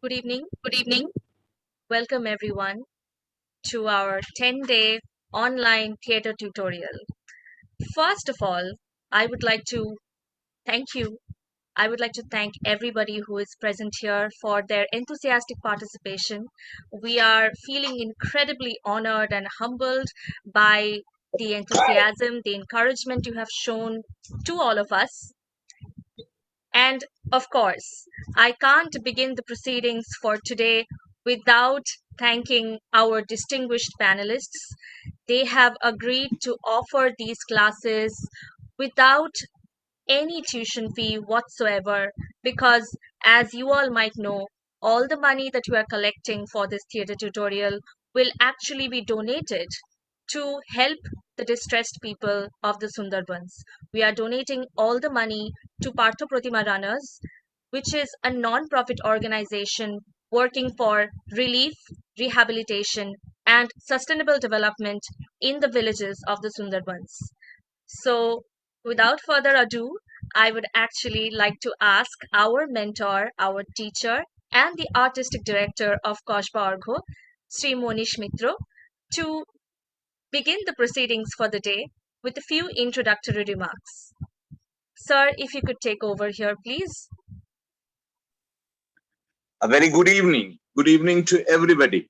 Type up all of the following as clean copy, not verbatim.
Good evening. Good evening. Welcome everyone to our 10-day online theatre tutorial. First of all, I would like to thank you. I would like to thank everybody who is present here for their enthusiastic participation. We are feeling incredibly honored and humbled by the enthusiasm, the encouragement you have shown to all of us. And of course, I can't begin the proceedings for today without thanking our distinguished panelists. They have agreed to offer these classes without any tuition fee whatsoever because, as you all might know, all the money that we are collecting for this theatre tutorial will actually be donated to help the distressed people of the Sundarbans. We are donating all the money to Partho Pratima Runners, which is a non-profit organization working for relief, rehabilitation, and sustainable development in the villages of the Sundarbans. So, without further ado, I would actually like to ask our mentor, our teacher, and the artistic director of Koshba Argho, Sri Monish Mitro, to begin the proceedings for the day with a few introductory remarks. Sir, if you could take over here, please. A very good evening. Good evening to everybody.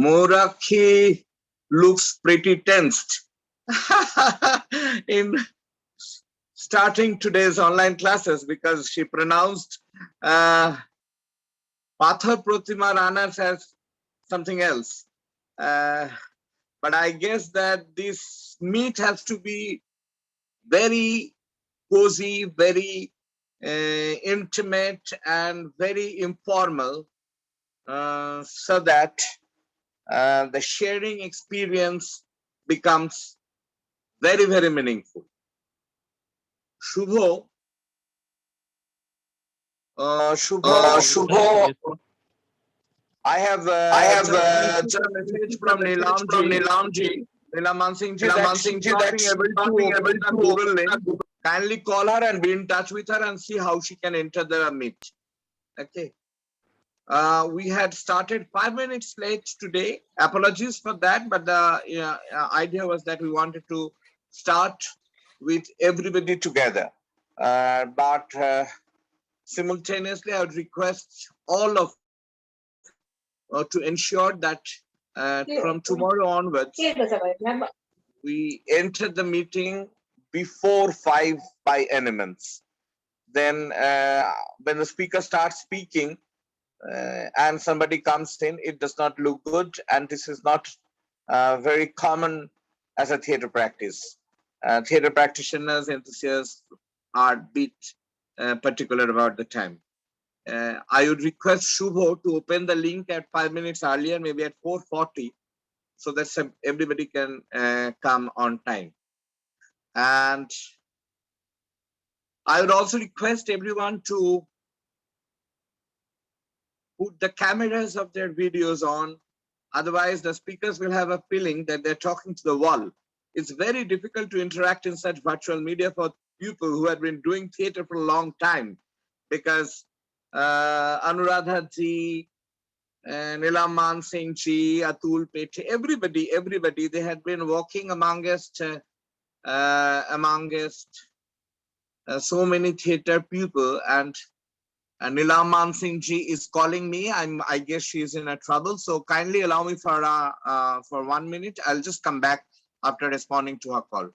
Morakhi looks pretty tensed in starting today's online classes because she pronounced Pathar Pratima Ranas as something else. But I guess that this meet has to be very cozy, very intimate, and very informal so that the sharing experience becomes very, very meaningful. Shubho, Shubho, I have I have just received a message received a from message Neelam from ji, Neelam ji, Mansingh ji, Neelam that Mansingh she's ji, not that being she's able not to being able open the to Google open link. the Google. Kindly call her and be in touch with her and see how she can enter the meet. Okay. We had started 5 minutes late today. Apologies for that, but the idea was that we wanted to start with everybody together. But simultaneously, I would request all of to ensure that from tomorrow onwards, we enter the meeting before 5 by any means. Then, when the speaker starts speaking, and somebody comes in, it does not look good, and this is not very common as a theater practice. Theater practitioners, enthusiasts are a bit particular about the time. I would request Shubho to open the link at 5 minutes earlier, maybe at 4:40, so that everybody can come on time. And I would also request everyone to put the cameras of their videos on. Otherwise, the speakers will have a feeling that they're talking to the wall. It's very difficult to interact in such virtual media for people who have been doing theater for a long time, because Anuradha ji, Neelam Mansingh ji, Atul Pete, everybody, they had been walking amongst so many theater people, and Neelam Mansingh ji is calling me. I guess she is in a trouble. So kindly allow me for 1 minute. I'll just come back after responding to her call.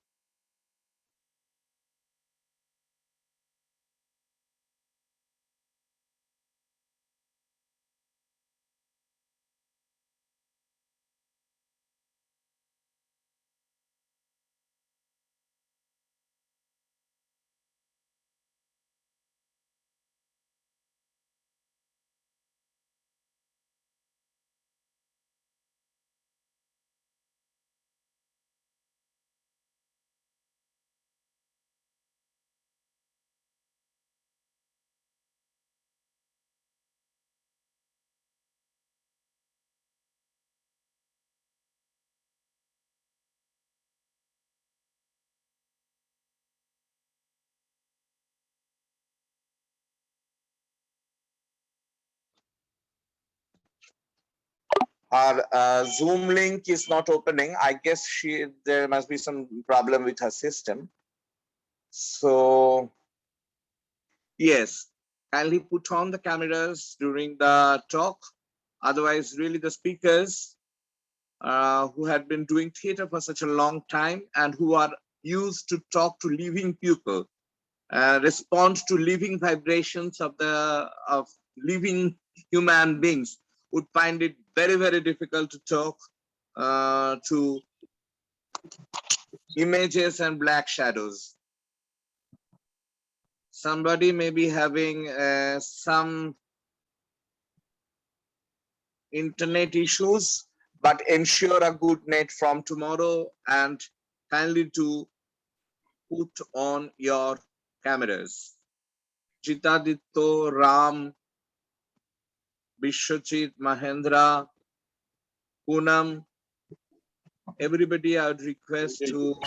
Our Zoom link is not opening. I guess there must be some problem with her system. So yes, kindly put on the cameras during the talk. Otherwise, really the speakers who had been doing theater for such a long time and who are used to talk to living people, respond to living vibrations of living human beings, would find it very, very difficult to talk to images and black shadows. Somebody may be having some internet issues, but ensure a good net from tomorrow and kindly to put on your cameras. Jitaditto, Ram, Vishwajit, Mahendra, Poonam, everybody I would request to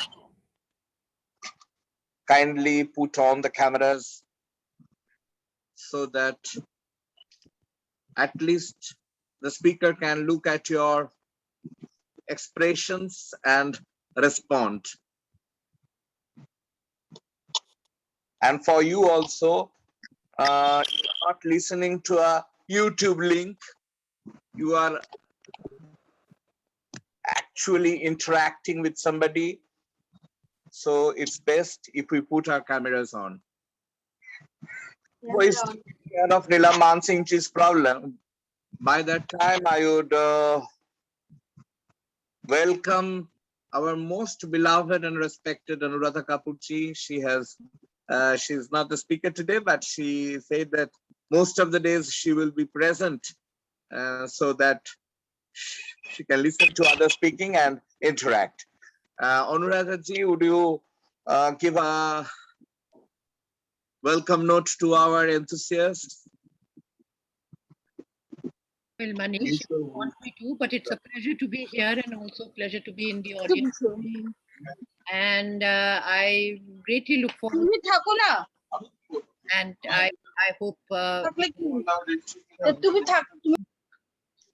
kindly put on the cameras so that at least the speaker can look at your expressions and respond. And for you also, you're not listening to a YouTube link, you are actually interacting with somebody. So it's best if we put our cameras on. Who is taking care of Neelam Mansingh's problem? By that time, I would welcome our most beloved and respected Anuradha Kapurji. She's not the speaker today, but she said that most of the days she will be present so that she can listen to others speaking and interact. Anuradha ji, would you give a welcome note to our enthusiasts? Well, Manish, I want me to, but it's a pleasure to be here and also a pleasure to be in the audience. And I greatly look forward and I hope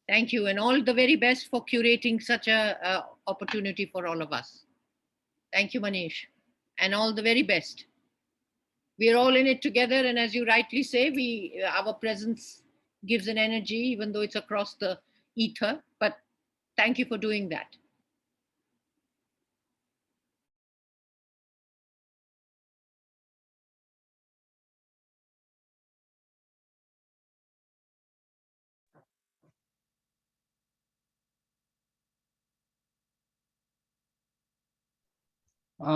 thank you and all the very best for curating such a opportunity for all of us. Thank you, Manish, and all the very best. We're all in it together, and as you rightly say, our presence gives an energy, even though it's across the ether. But thank you for doing that.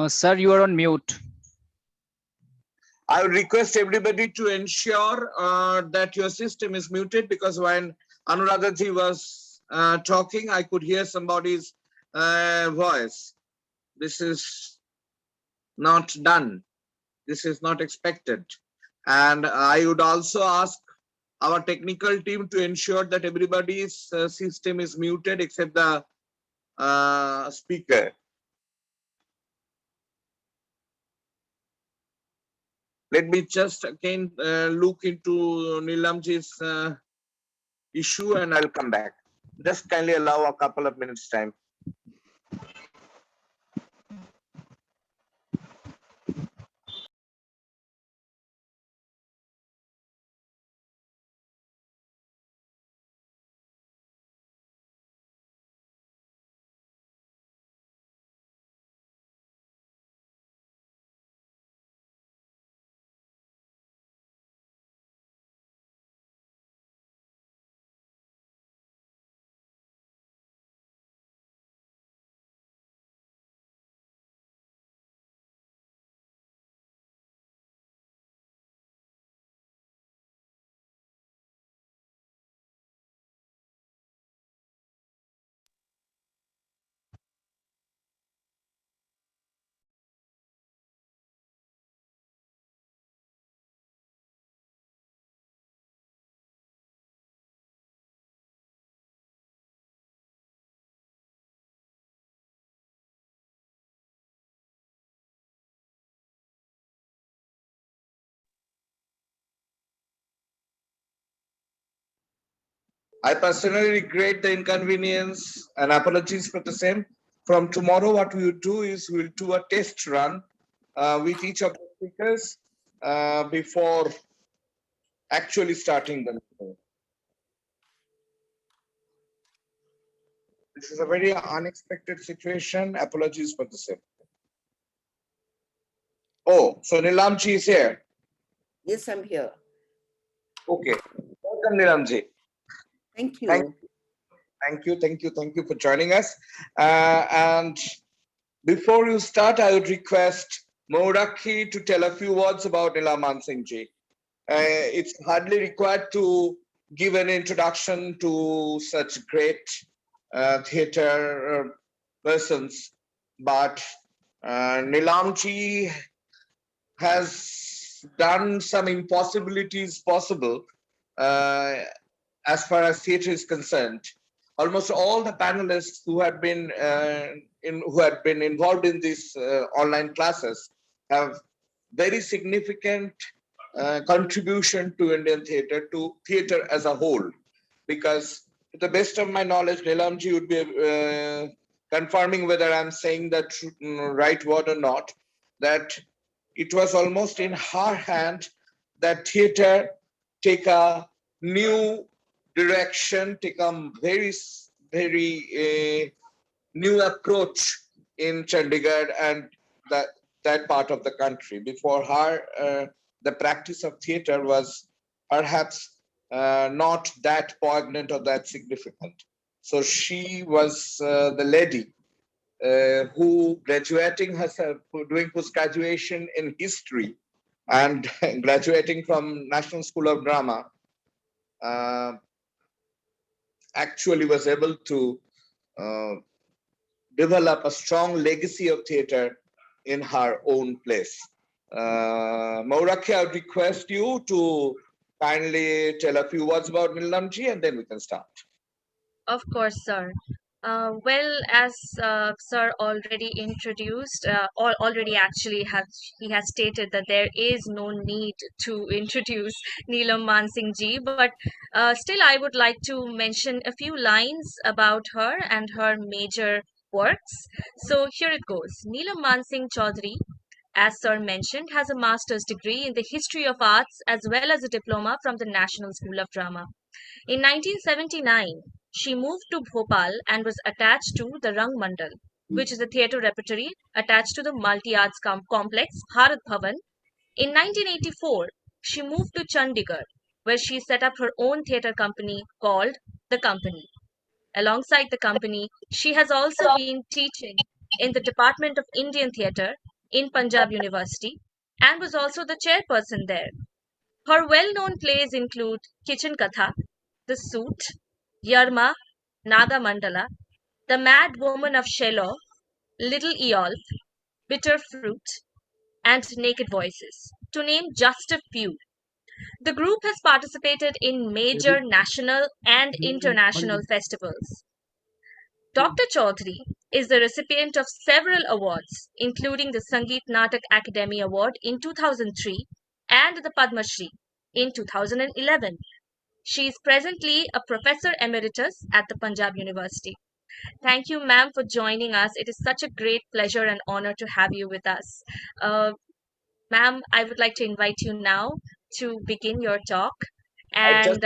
Sir, you are on mute. I would request everybody to ensure that your system is muted, because when Anuradha was talking, I could hear somebody's voice. This is not done. This is not expected. And I would also ask our technical team to ensure that everybody's system is muted except the speaker. Let me just again look into Neelamji's issue and I'll come back. Just kindly allow a couple of minutes time. I personally regret the inconvenience and apologies for the same. From tomorrow, what we will do is we'll do a test run with each of the speakers before actually starting the meeting. This is a very unexpected situation. Apologies for the same. Oh, so Neelamji is here. Yes, I'm here. Okay. Welcome, Neelamji. Thank you. Thank you for joining us. And before you start, I would request Maurakhi to tell a few words about Neelam Mansingh ji. It's hardly required to give an introduction to such great theatre persons, but Neelam ji has done some impossibilities possible as far as theatre is concerned. Almost all the panelists who had been involved in these online classes have very significant contribution to Indian theatre, to theatre as a whole. Because to the best of my knowledge, Neelamji would be confirming whether I'm saying that right word or not, that it was almost in her hand that theatre take a new direction, take a very new approach in Chandigarh and that part of the country. Before her, the practice of theatre was perhaps not that poignant or that significant. So she was the lady who graduating herself, doing post-graduation in history and graduating from National School of Drama, actually was able to develop a strong legacy of theatre in her own place. Maurakhi, I would request you to kindly tell a few words about Neelamji and then we can start. Of course, sir. Well, as sir already introduced, or already actually he has stated that there is no need to introduce Neelam Mansingh ji, but still I would like to mention a few lines about her and her major works. So here it goes. Neelam Mansingh Chowudhry, as sir mentioned, has a master's degree in the history of arts as well as a diploma from the National School of Drama. In 1979, she moved to Bhopal and was attached to the Rang Mandal, which is a theatre repertory attached to the multi-arts complex Bharat Bhavan. In 1984, she moved to Chandigarh, where she set up her own theatre company called The Company. Alongside the company, she has also been teaching in the Department of Indian Theatre in Punjab University and was also the chairperson there. Her well-known plays include Kitchen Katha, The Suit, Yarma, Naga Mandala, The Mad Woman of Shiloh, Little Eolf, Bitter Fruit, and Naked Voices, to name just a few. The group has participated in major national and international festivals. Dr. Chaudhary is the recipient of several awards, including the Sangeet Natak Academy Award in 2003 and the Padma Shri in 2011. She is presently a professor emeritus at the Punjab University. Thank you, ma'am, for joining us. It is such a great pleasure and honor to have you with us. Ma'am, I would like to invite you now to begin your talk. And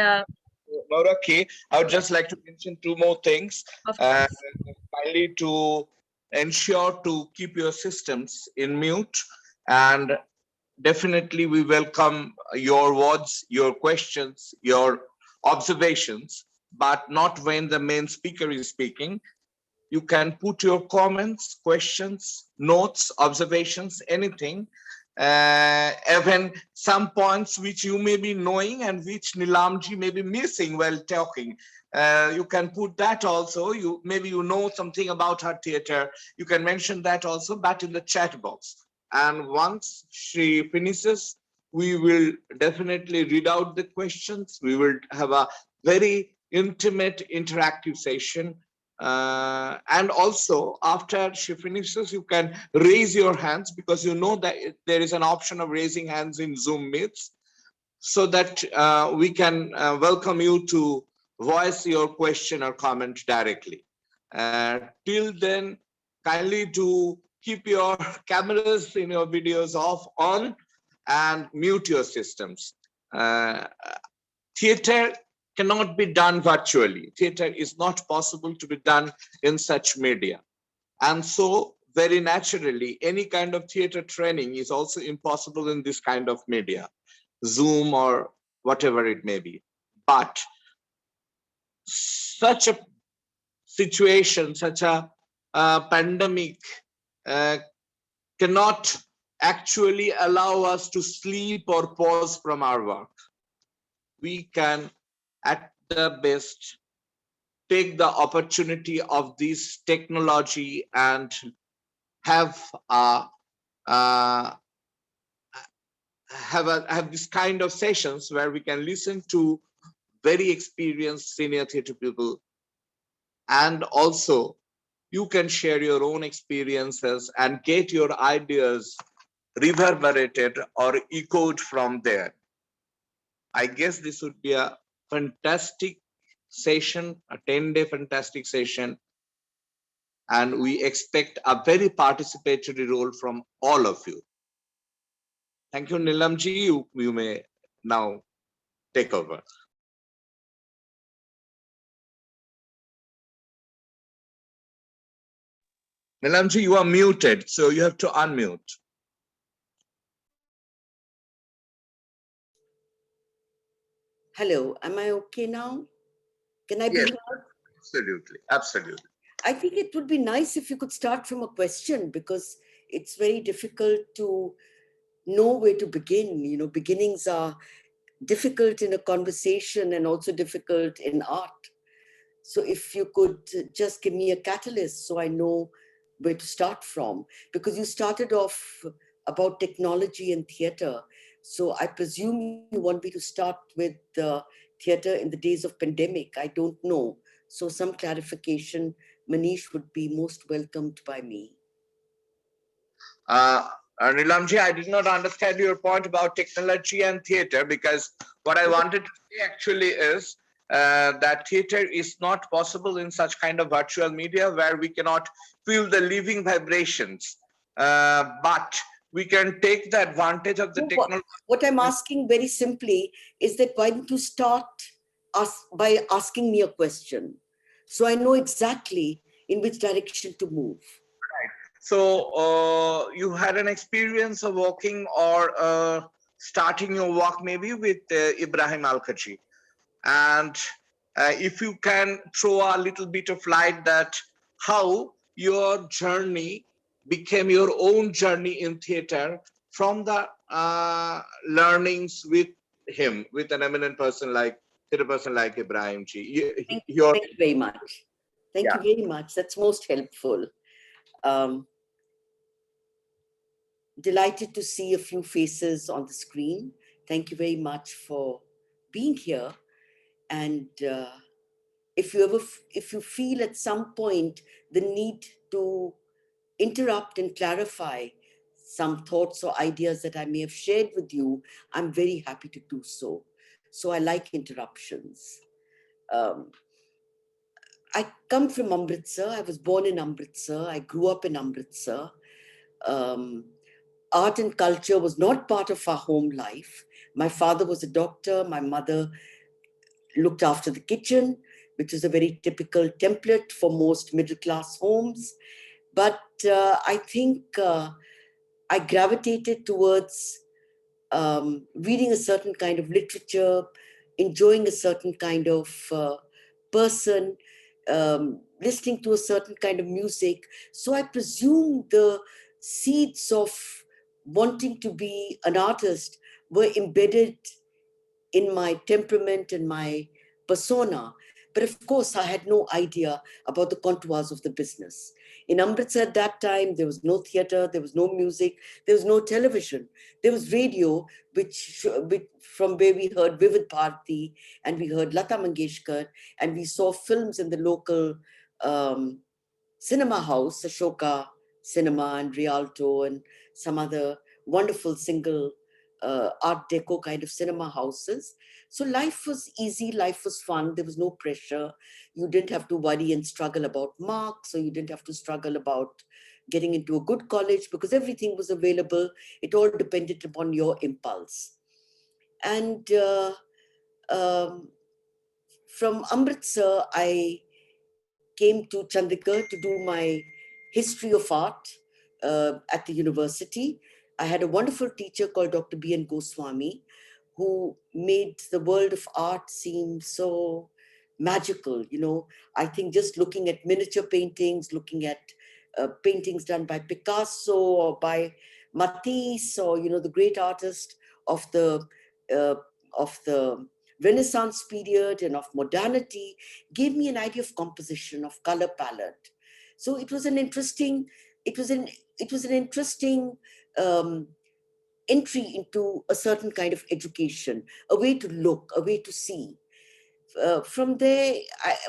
Maurakhi, I would just like to mention two more things. of course, Finally, to ensure to keep your systems in mute, and definitely we welcome your words, your questions, your observations, but not when the main speaker is speaking. You can put your comments, questions, notes, observations, anything, even some points which you may be knowing and which Neelamji may be missing while talking. You can put that also. Maybe you know something about her theatre. You can mention that also, but in the chat box. And once she finishes, we will definitely read out the questions. We will have a very intimate, interactive session. And also, after she finishes, you can raise your hands, because you know that there is an option of raising hands in Zoom meets, so that we can welcome you to voice your question or comment directly. Till then, kindly do keep your cameras in your videos off, on, and mute your systems. Theater cannot be done virtually. Theater is not possible to be done in such media. And so very naturally, any kind of theater training is also impossible in this kind of media, Zoom or whatever it may be. But such a situation, such a pandemic uh, cannot actually allow us to sleep or pause from our work. We can, at the best, take the opportunity of this technology and have uh, have this kind of sessions where we can listen to very experienced senior theater people, and also you can share your own experiences and get your ideas reverberated or echoed from there. I guess this would be a fantastic session, a 10-day fantastic session, and we expect a very participatory role from all of you. Thank you, Neelamji. You may now take over. Neelamji, you are muted, so you have to unmute. Hello, am I okay now? Can I be Yes, heard? absolutely, absolutely. I think it would be nice if you could start from a question, because it's very difficult to know where to begin. You know, beginnings are difficult in a conversation and also difficult in art. So if you could just give me a catalyst so I know where to start from, because you started off about technology and theater. So I presume you want me to start with theater in the days of pandemic. I don't know. So some clarification, Manish, would be most welcomed by me. Neelamji, I did not understand your point about technology and theater, because what I wanted to say actually is that theater is not possible in such kind of virtual media where we cannot feel the living vibrations. But we can take the advantage of the technology. What I'm asking very simply is that why don't you start by asking me a question, so I know exactly in which direction to move. So you had an experience of walking or starting your walk maybe with Ibrahim Al-Khachi. And if you can throw a little bit of light that how your journey became your own journey in theater from the learnings with him, with an eminent person like theater person like Ibrahim ji. Thank you very much. Thank you very much. That's most helpful. Delighted to see a few faces on the screen. Thank you very much for being here. And if you feel at some point the need to interrupt and clarify some thoughts or ideas that I may have shared with you, I'm very happy to do so. So I like interruptions. I come from Amritsar. I was born in Amritsar. I grew up in Amritsar. Art and culture was not part of our home life. My father was a doctor. My mother looked after the kitchen, which is a very typical template for most middle-class homes. But I think I gravitated towards reading a certain kind of literature, enjoying a certain kind of person, listening to a certain kind of music. So I presume the seeds of wanting to be an artist were embedded in my temperament and my persona. But of course, I had no idea about the contours of the business. In Amritsar at that time, there was no theater, there was no music, there was no television. There was radio, which from where we heard Vivid Bharati, and we heard Lata Mangeshkar, and we saw films in the local cinema house, Ashoka Cinema and Rialto, and some other wonderful single Art Deco kind of cinema houses. So life was easy, life was fun. There was no pressure. You didn't have to worry and struggle about marks, or you didn't have to struggle about getting into a good college, because everything was available. It all depended upon your impulse. And um, from Amritsar, I came to Chandigarh to do my history of art at the university. I had a wonderful teacher called Dr. B.N. Goswami, who made the world of art seem so magical. You know, I think just looking at miniature paintings, looking at paintings done by Picasso or by Matisse, or the great artist of the uh, Renaissance period and of modernity, gave me an idea of composition, of color palette. So it was an interesting, it was an it was an interesting um, entry into a certain kind of education, a way to look, a way to see. From there,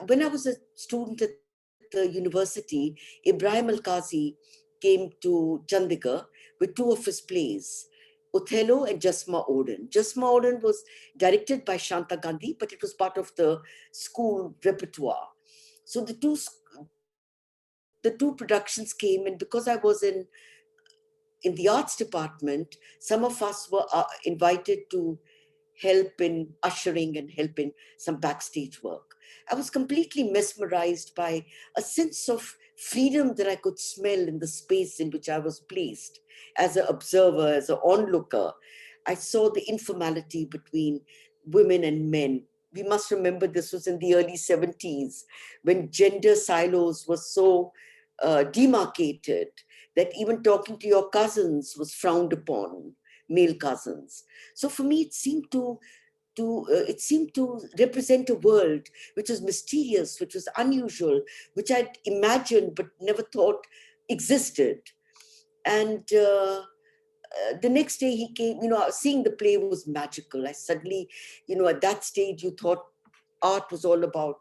when I was a student at the university, Ibrahim Al-Qazi came to Chandigarh with two of his plays, Othello and Jasma Odin. Jasma Odin was directed by Shanta Gandhi, but it was part of the school repertoire. So the two productions came, and because I was in the arts department, some of us were invited to help in ushering and help in some backstage work. I was completely mesmerized by a sense of freedom that I could smell in the space in which I was placed as an observer, as an onlooker. I saw the informality between women and men. We must remember this was in the early 70s, when gender silos were so demarcated that even talking to your cousins was frowned upon, male cousins. So for me, it seemed to represent a world which was mysterious, which was unusual, which I'd imagined but never thought existed. And the next day he came, seeing the play was magical. I suddenly, at that stage, you thought art was all about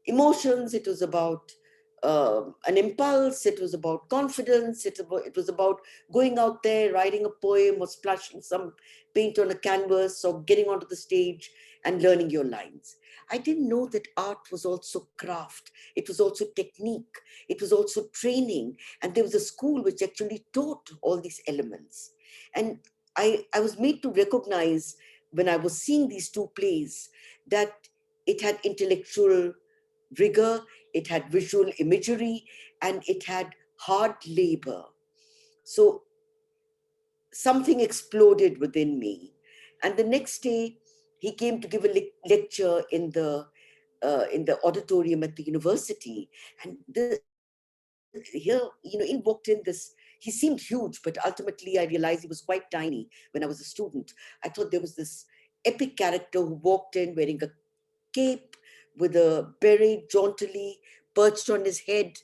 emotions, it was about an impulse, it was about confidence, it was about going out there, writing a poem or splashing some paint on a canvas or getting onto the stage and learning your lines. I didn't know that art was also craft, it was also technique, it was also training, and there was a school which actually taught all these elements. And I was made to recognize when I was seeing these two plays that it had intellectual rigor, it had visual imagery, and it had hard labor. So something exploded within me. And the next day, he came to give a lecture in the auditorium at the university. And here, in walked in this, he seemed huge, but ultimately I realized he was quite tiny when I was a student. I thought there was this epic character who walked in wearing a cape with a beret jauntily perched on his head.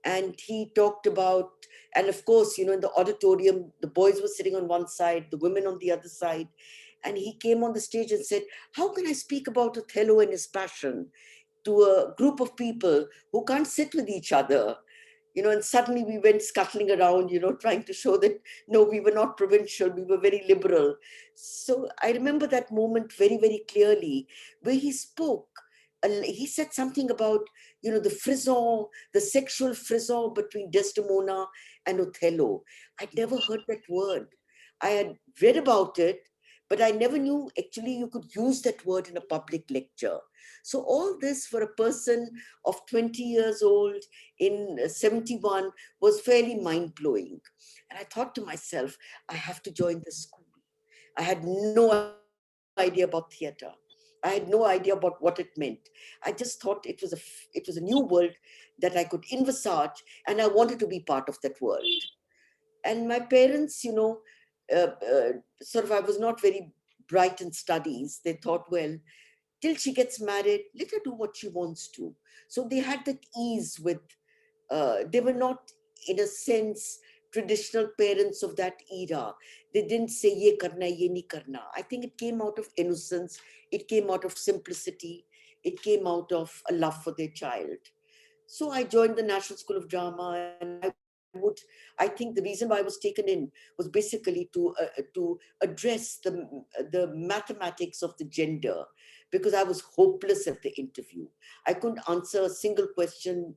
And he talked about, and of course, in the auditorium, the boys were sitting on one side, the women on the other side. And he came on the stage and said, "How can I speak about Othello and his passion to a group of people who can't sit with each other?" And suddenly we went scuttling around, trying to show that, no, we were not provincial, we were very liberal. So I remember that moment very, very clearly, where he spoke. He said something about, the frisson, the sexual frisson between Desdemona and Othello. I'd never heard that word. I had read about it, but I never knew actually you could use that word in a public lecture. So all this for a person of 20 years old in 71 was fairly mind-blowing. And I thought to myself, I have to join this school. I had no idea about theater. I had no idea about what it meant. I just thought it was a new world that I could envisage, and I wanted to be part of that world. And my parents, sort of, I was not very bright in studies. They thought, well, till she gets married, let her do what she wants to. So they had that ease with, they were not, in a sense, traditional parents of that era. They didn't say, ye karna, ye nahi karna. I think it came out of innocence, it came out of simplicity, it came out of a love for their child. So I joined the National School of Drama, and I was I think the reason why I was taken in was basically to address the mathematics of the gender, because I was hopeless at the interview. I couldn't answer a single question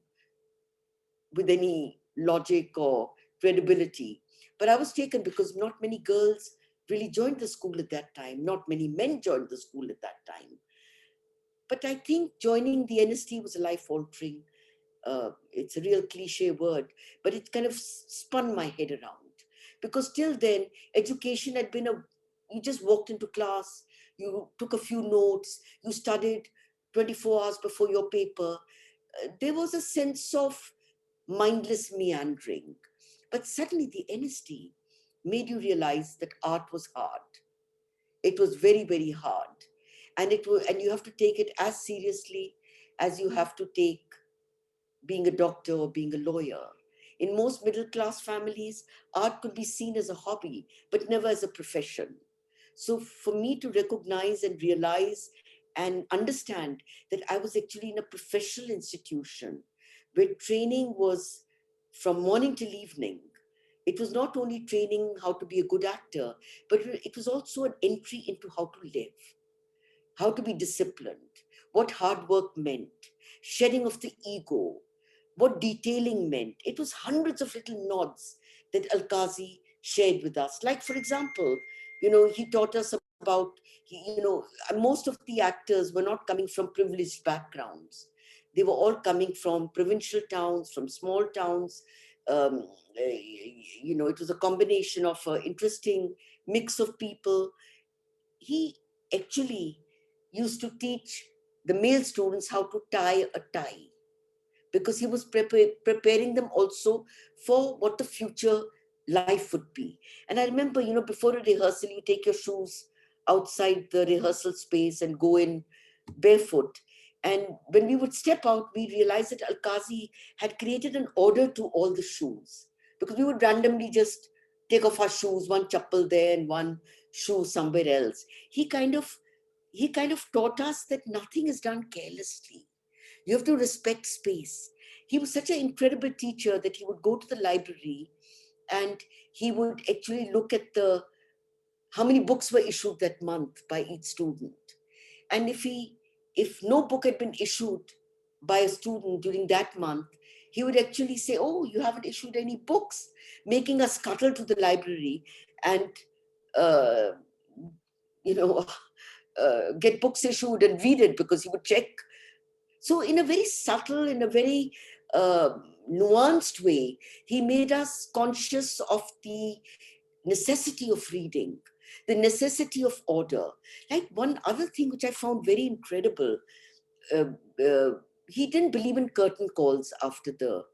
with any logic or credibility. But I was taken because not many girls really joined the school at that time. Not many men joined the school at that time. But I think joining the NST was life altering. It's a real cliche word, but it kind of spun my head around. Because till then, education had been you just walked into class, you took a few notes, you studied 24 hours before your paper. There was a sense of mindless meandering. But suddenly the NST made you realize that art was hard. It was very, very hard. And you have to take it as seriously as you have to take being a doctor or being a lawyer. In most middle class families, art could be seen as a hobby, but never as a profession. So for me to recognize and realize and understand that I was actually in a professional institution where training was from morning till evening. It was not only training how to be a good actor, but it was also an entry into how to live, how to be disciplined, what hard work meant, shedding of the ego, what detailing meant. It was hundreds of little nods that Al-Qazi shared with us. Like, for example, he taught us about, most of the actors were not coming from privileged backgrounds. They were all coming from provincial towns, from small towns. It was a combination of an interesting mix of people. He actually used to teach the male students how to tie a tie, because he was preparing them also for what the future life would be. And I remember, before a rehearsal, you take your shoes outside the rehearsal space and go in barefoot. And when we would step out, we realized that Al-Qazi had created an order to all the shoes, because we would randomly just take off our shoes, one chappal there and one shoe somewhere else. He kind of taught us that nothing is done carelessly. You have to respect space. He was such an incredible teacher that he would go to the library and he would actually look at how many books were issued that month by each student. And if no book had been issued by a student during that month, he would actually say, "Oh, you haven't issued any books," making us scuttle to the library and, uh, get books issued and read it, because he would check. So in a very subtle, in a very nuanced way, he made us conscious of the necessity of reading, the necessity of order. Like, one other thing which I found very incredible, uh, uh, he didn't believe in curtain calls after the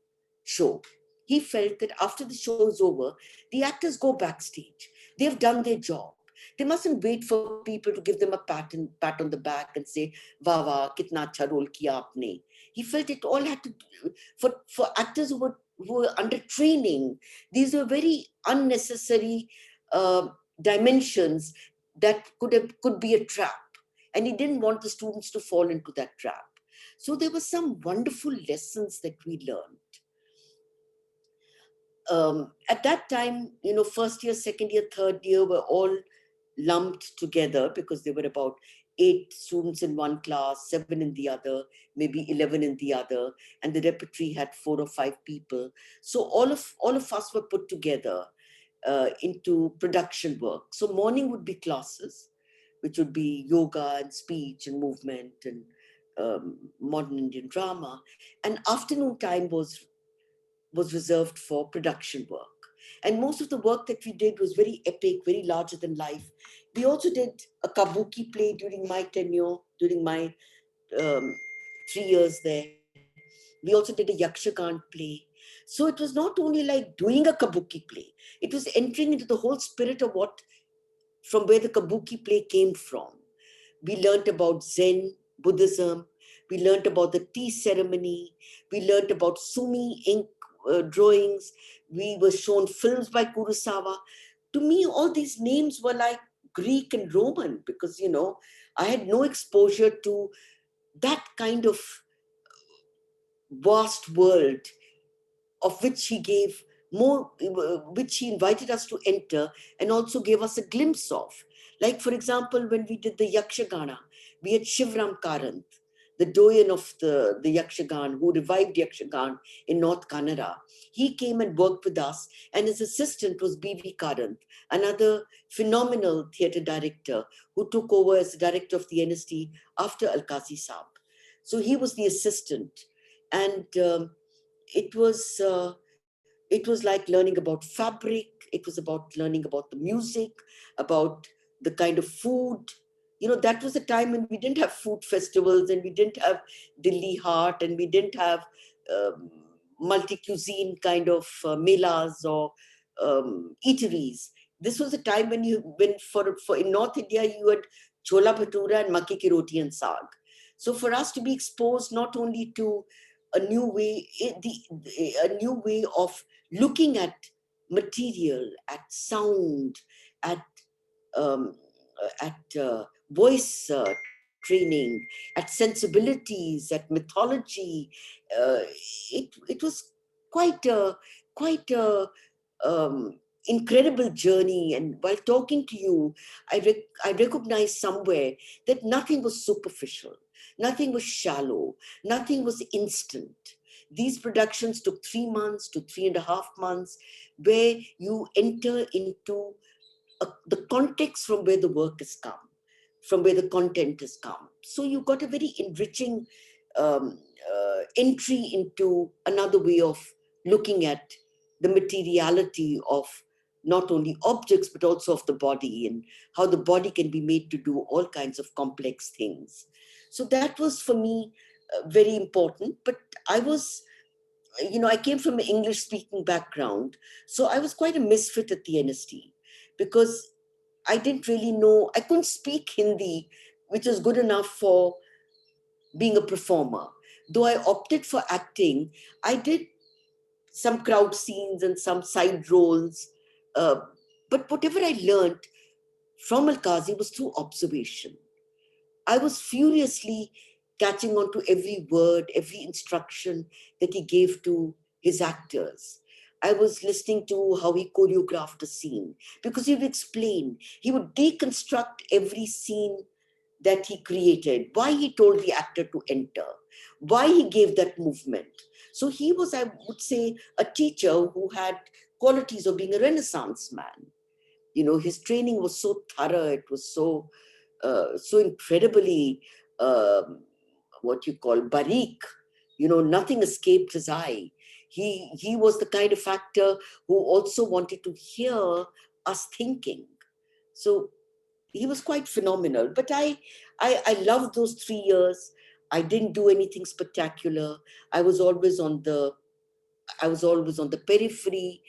show. He felt that after the show is over, the actors go backstage. They've done their job. They mustn't wait for people to give them a pat on the back and say, "Wah wah, kitna acha role kiya aapne." He felt it all had to for actors who were under training. These were very unnecessary dimensions that could be a trap, and he didn't want the students to fall into that trap. So there were some wonderful lessons that we learned. At that time, first year, second year, third year were all lumped together, because there were about 8 students in one class, 7 in the other, maybe 11 in the other, and the repertory had 4 or 5 people. So all of us were put together into production work. So morning would be classes, which would be yoga and speech and movement and modern Indian drama, and afternoon time was reserved for production work. And most of the work that we did was very epic, very larger than life. We also did a kabuki play during my tenure, during my 3 years there. We also did a Yakshagan play. So it was not only like doing a kabuki play, it was entering into the whole spirit of from where the kabuki play came from. We learned about Zen, Buddhism. We learned about the tea ceremony. We learned about Sumi ink drawings. We were shown films by Kurosawa. To me, all these names were like Greek and Roman, because, I had no exposure to that kind of vast world of which he gave more, which he invited us to enter and also gave us a glimpse of. Like, for example, when we did the Yakshagana, we had Shivram Karant, the doyen of the Yakshagan, who revived Yakshagan in North Kannada. He came and worked with us, and his assistant was B.V. Karant, another phenomenal theatre director who took over as the director of the NST after Alkazi Saab. So he was the assistant, and it was it was like learning about fabric. It was about learning about the music, about the kind of food. That was a time when we didn't have food festivals, and we didn't have Delhi Heart, and we didn't have um, multi-cuisine kind of melas or eateries. This was a time when for in North India, you had chola bhatura and makki ki roti and saag. So for us to be exposed not only to a new way, a new way of looking at material, at sound, at voice training, at sensibilities, at mythology. Uh, it was quite a incredible journey. And while talking to you, I recognized somewhere that nothing was superficial, nothing was shallow, nothing was instant. These productions took 3 months to 3.5 months, where you enter into the context from where the work has come, from where the content has come. So you got a very enriching entry into another way of looking at the materiality of not only objects, but also of the body, and how the body can be made to do all kinds of complex things. So that was for me very important. But I was, I came from an English speaking background. So I was quite a misfit at the NST, because I didn't really know, I couldn't speak Hindi, which was good enough for being a performer. Though I opted for acting, I did some crowd scenes and some side roles. Uh, but whatever I learned from Alkazi was through observation. I was furiously catching on to every word, every instruction that he gave to his actors. I was listening to how he choreographed a scene, because he would explain, he would deconstruct every scene that he created, why he told the actor to enter, why he gave that movement. So he was, I would say, a teacher who had qualities of being a Renaissance man. His training was so thorough, it was so incredibly, what you call, barik. Nothing escaped his eye. He was the kind of actor who also wanted to hear us thinking. So he was quite phenomenal. But I loved those 3 years. I didn't do anything spectacular. I was always on the periphery.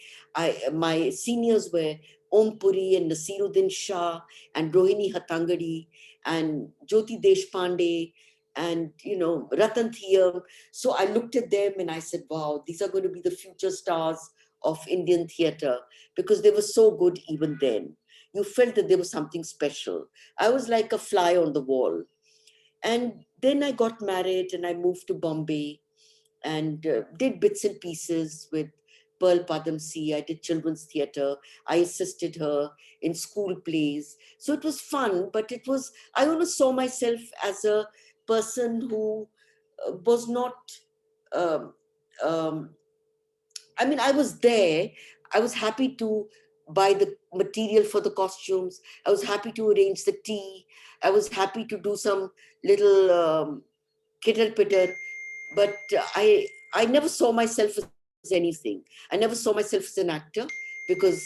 My seniors were Om Puri and Nasiruddin Shah and Rohini Hatangadi and Jyoti Deshpande and Ratan Thiyam. So I looked at them and I said, wow, these are going to be the future stars of Indian theatre, because they were so good even then. You felt that there was something special. I was like a fly on the wall. And then I got married and I moved to Bombay and did bits and pieces with Pearl Padamsi. I did children's theatre. I assisted her in school plays. So it was fun, but I always saw myself as a person who was not, um, um, I was there. I was happy to buy the material for the costumes. I was happy to arrange the tea. I was happy to do some little kitter pitter, but I never saw myself as anything. I never saw myself as an actor, because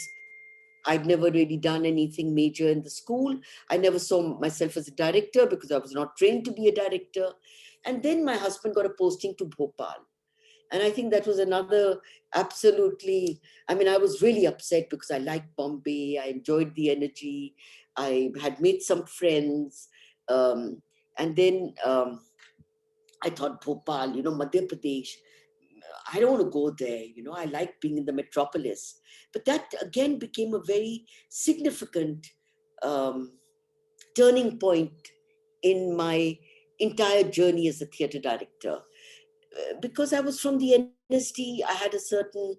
I'd never really done anything major in the school. I never saw myself as a director, because I was not trained to be a director. And then my husband got a posting to Bhopal. And I think that was another absolutely, I was really upset, because I liked Bombay. I enjoyed the energy. I had made some friends. And then I thought, Bhopal, Madhya Pradesh, I don't want to go there. I like being in the metropolis. But that again became a very significant um, turning point in my entire journey as a theatre director. Because I was from the NST, I had a certain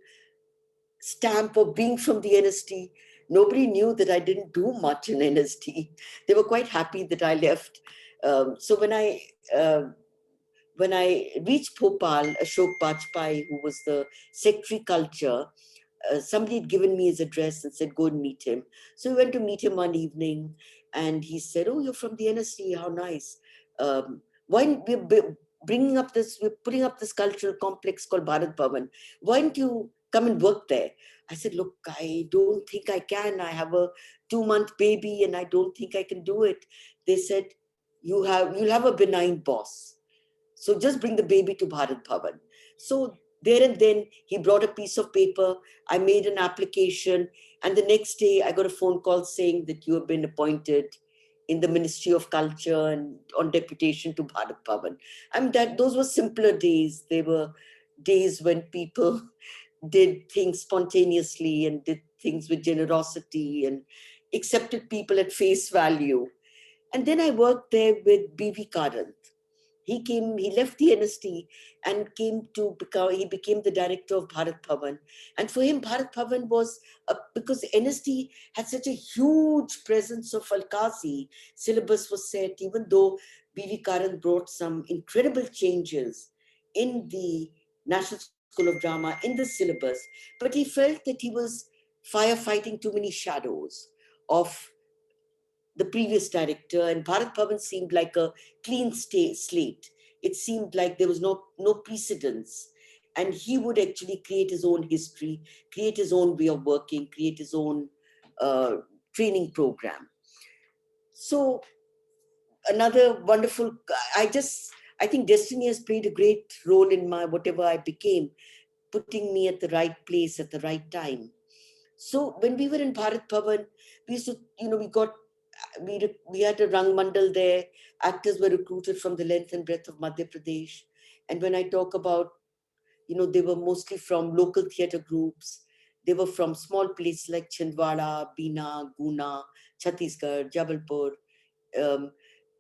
stamp of being from the NST. Nobody knew that I didn't do much in NST. They were quite happy that I left. So when I reached Bhopal, Ashok Bajpai, who was the Secretary Culture, somebody had given me his address and said, go and meet him. So we went to meet him one evening, and he said, oh, you're from the NST, how nice. Why we're putting up this cultural complex called Bharat Bhavan. Why don't you come and work there? I said, look, I don't think I can. I have a 2-month baby and I don't think I can do it. They said, you'll have a benign boss. So just bring the baby to Bharat Bhavan. So there and then he brought a piece of paper. I made an application. And the next day I got a phone call saying that you have been appointed in the Ministry of Culture and on deputation to Bharat Bhavan. I mean, those were simpler days. They were days when people did things spontaneously and did things with generosity and accepted people at face value. And then I worked there with B.V. Karant. He left the NST and he became the director of Bharat Bhavan. And for him, Bharat Bhavan was, because NST had such a huge presence of Alkazi, syllabus was set, even though B.V. Karan brought some incredible changes in the National School of Drama, in the syllabus, but he felt that he was firefighting too many shadows of the previous director, and Bharat Bhavan seemed like a clean slate. It seemed like there was no precedence. And he would actually create his own history, create his own way of working, create his own training program. So another wonderful, I think destiny has played a great role in my whatever I became, putting me at the right place at the right time. So when we were in Bharat Bhavan, we used to, we had a Rang Mandal there. Actors were recruited from the length and breadth of Madhya Pradesh. And when I talk about, they were mostly from local theatre groups. They were from small places like Chhindwara, Bina, Guna, Chhattisgarh, Jabalpur. Um,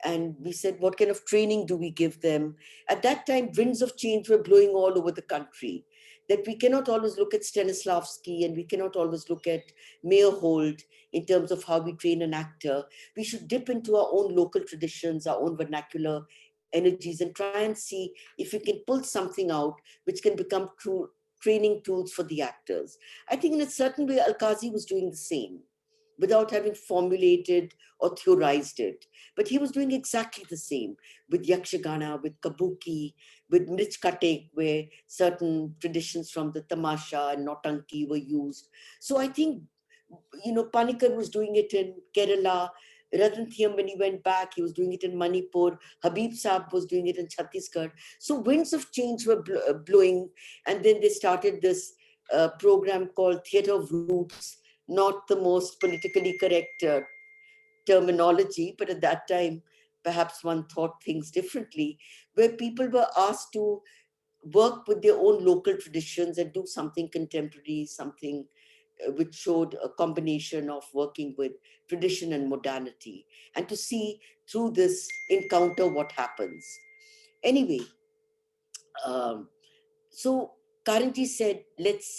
and we said, what kind of training do we give them? At that time, winds of change were blowing all over the country. That we cannot always look at Stanislavski and we cannot always look at Meyerhold in terms of how we train an actor. We should dip into our own local traditions, our own vernacular energies, and try and see if we can pull something out which can become true training tools for the actors. I think in a certain way, Alkazi was doing the same without having formulated or theorized it. But he was doing exactly the same with Yakshagana, with Kabuki, with Mrich Katek, where certain traditions from the Tamasha and Notanki were used. So I think, Panikkar was doing it in Kerala. Radhanthiyam, when he went back, he was doing it in Manipur. Habib Saab was doing it in Chhattisgarh. So winds of change were blowing. And then they started this program called Theatre of Roots, not the most politically correct terminology, but at that time, perhaps one thought things differently, where people were asked to work with their own local traditions and do something contemporary, something which showed a combination of working with tradition and modernity, and to see through this encounter what happens. Anyway, so Karanji said,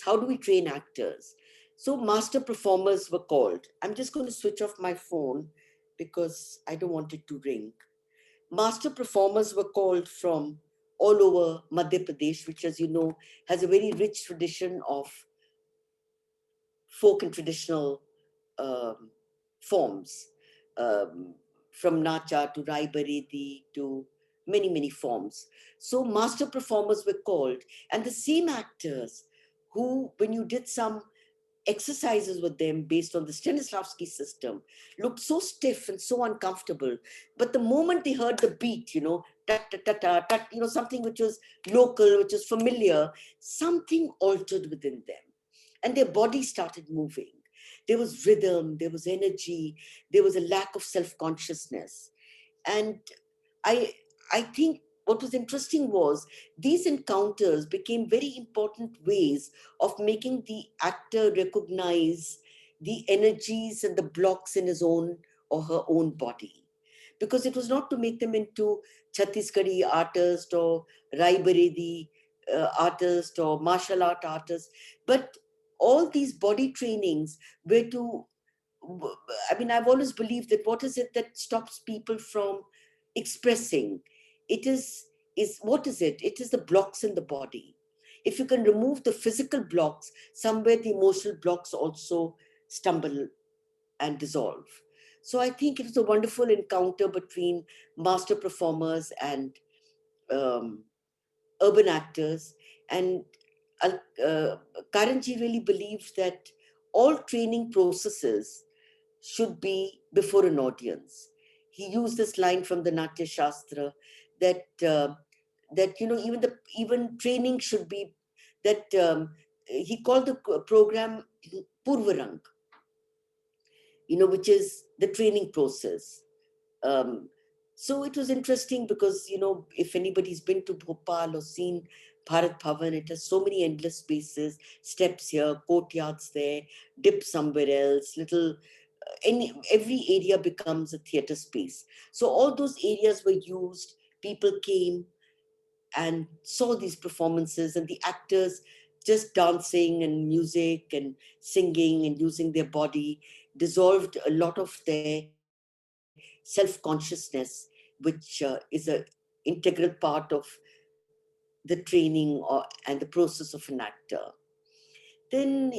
how do we train actors? So master performers were called. I'm just going to switch off my phone because I don't want it to ring. Master performers were called from all over Madhya Pradesh, which, as you know, has a very rich tradition of folk and traditional forms, from Nacha to Rai Baredi to many, many forms. So master performers were called, and the same actors who, when you did some exercises with them based on the Stanislavski system, looked so stiff and so uncomfortable. But the moment they heard the beat, tat, tat, tat, tat, tat, something which was local, which was familiar, something altered within them. And their body started moving. There was rhythm, there was energy, there was a lack of self-consciousness. And I think what was interesting was these encounters became very important ways of making the actor recognize the energies and the blocks in his own or her own body. Because it was not to make them into Chhattisgarhi artist or Rai Baredi artist or martial art artist, but all these body trainings were to, I mean, I've always believed that what is it that stops people from expressing? It is what is it? It is the blocks in the body. If you can remove the physical blocks, somewhere the emotional blocks also stumble and dissolve. So I think it was a wonderful encounter between master performers and um, urban actors. And Karanji really believes that all training processes should be before an audience. He used this line from the Natya Shastra that that even training should be that he called the program Purvarang, which is the training process. Um, so it was interesting because, if anybody's been to Bhopal or seen Bharat Bhavan, it has so many endless spaces, steps here, courtyards there, dip somewhere else, little, every area becomes a theatre space. So all those areas were used, people came and saw these performances, and the actors just dancing and music and singing and using their body dissolved a lot of their self-consciousness, which is a integral part of the training and the process of an actor. Then,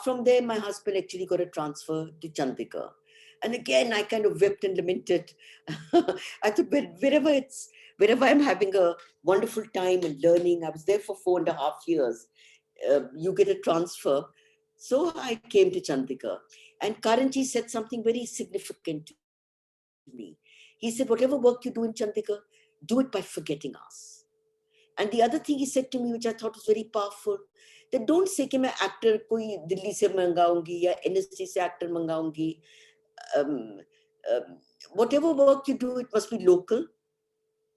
from there, my husband actually got a transfer to Chandigarh. And again, I kind of wept and lamented. I thought, wherever I'm having a wonderful time and learning, I was there for 4.5 years, you get a transfer. So I came to Chandigarh. And Karanji said something very significant to me. He said, whatever work you do in Chandigarh, do it by forgetting us. And the other thing he said to me, which I thought was very powerful, that don't say कि मैं actor कोई दिल्ली से मंगाऊंगी या NST से actor मंगाऊंगी. Um, Whatever work you do, it must be local,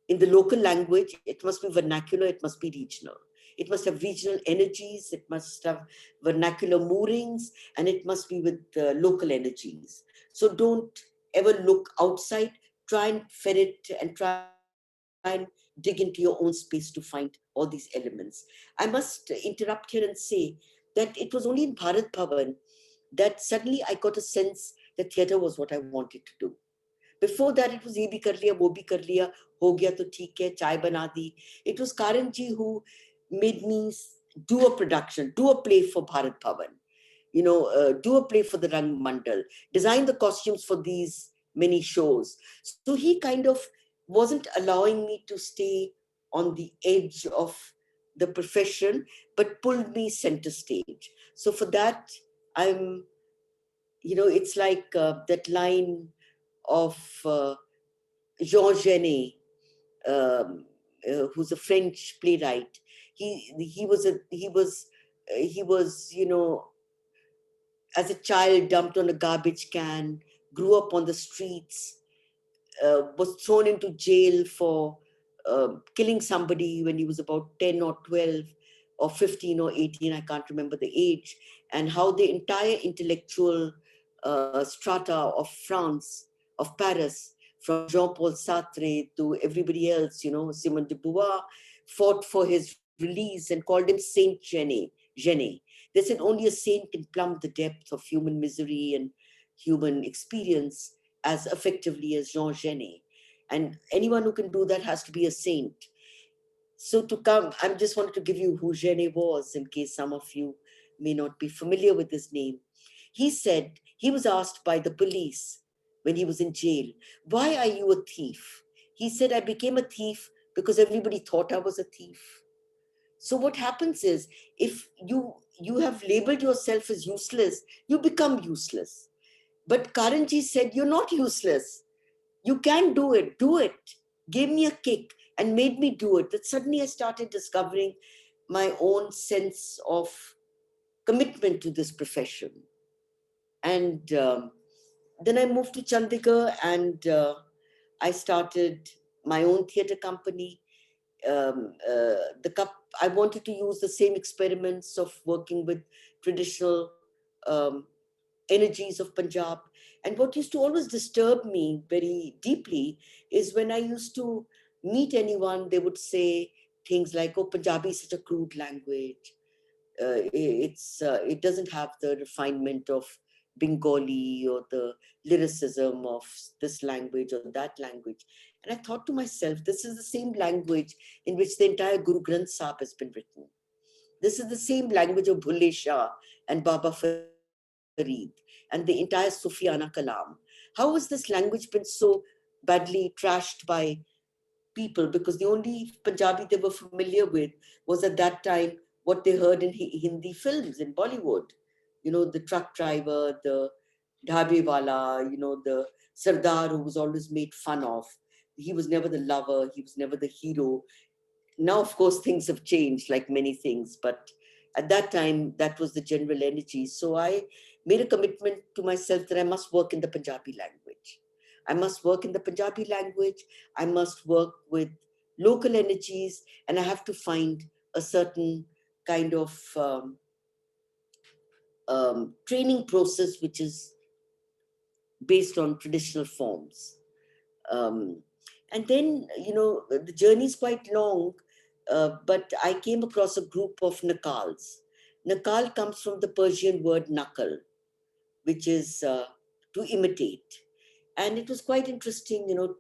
in the local language. It must be vernacular. It must be regional. It must have regional energies. It must have vernacular moorings, and it must be with local energies. So don't ever look outside. Try and ferret and try and dig into your own space to find all these elements. I must interrupt here and say that it was only in Bharat Bhavan that suddenly I got a sense that theatre was what I wanted to do. Before that, it was ye bhi kar liya, wo bhi kar liya, ho gaya to theek hai, chai bana di. It was Karan ji who made me do a production, do a play for Bharat Bhavan, do a play for the Rang Mandal, design the costumes for these many shows. So he kind of wasn't allowing me to stay on the edge of the profession, but pulled me center stage. So for that, I'm, it's like that line of Jean Genet, who's a French playwright. He was as a child dumped on a garbage can, grew up on the streets, was thrown into jail for killing somebody when he was about 10 or 12 or 15 or 18, I can't remember the age, and how the entire intellectual strata of France, of Paris, from Jean-Paul Sartre to everybody else, Simone de Beauvoir, fought for his release and called him Saint Genet. They said only a saint can plumb the depth of human misery and human experience as effectively as Jean Genet. And anyone who can do that has to be a saint. So I just wanted to give you who Genet was in case some of you may not be familiar with his name. He said, he was asked by the police when he was in jail, why are you a thief? He said, I became a thief because everybody thought I was a thief. So what happens is, if you have labeled yourself as useless, you become useless. But Karanji said, you're not useless. You can do it. Do it. Gave me a kick and made me do it. That suddenly I started discovering my own sense of commitment to this profession. And then I moved to Chandigarh and I started my own theatre company. I wanted to use the same experiments of working with traditional energies of Punjab. And what used to always disturb me very deeply is when I used to meet anyone, they would say things like, oh, Punjabi is such a crude language. It doesn't have the refinement of Bengali or the lyricism of this language or that language. And I thought to myself, this is the same language in which the entire Guru Granth Sahib has been written. This is the same language of Bhulle Shah and Baba Farid and the entire Sufiana Kalam. How has this language been so badly trashed by people? Because the only Punjabi they were familiar with was at that time what they heard in Hindi films in Bollywood. You know, the truck driver, the dhabe wala, you know, the Sardar who was always made fun of. He was never the lover, he was never the hero. Now, of course, things have changed like many things, but at that time, that was the general energy. So I made a commitment to myself that I must work in the Punjabi language. I must work in the Punjabi language. I must work with local energies, and I have to find a certain kind of training process which is based on traditional forms. Um, and then, you know, the journey is quite long, but I came across a group of Nakals. Nakal comes from the Persian word nakal, which is to imitate. And it was quite interesting, you know,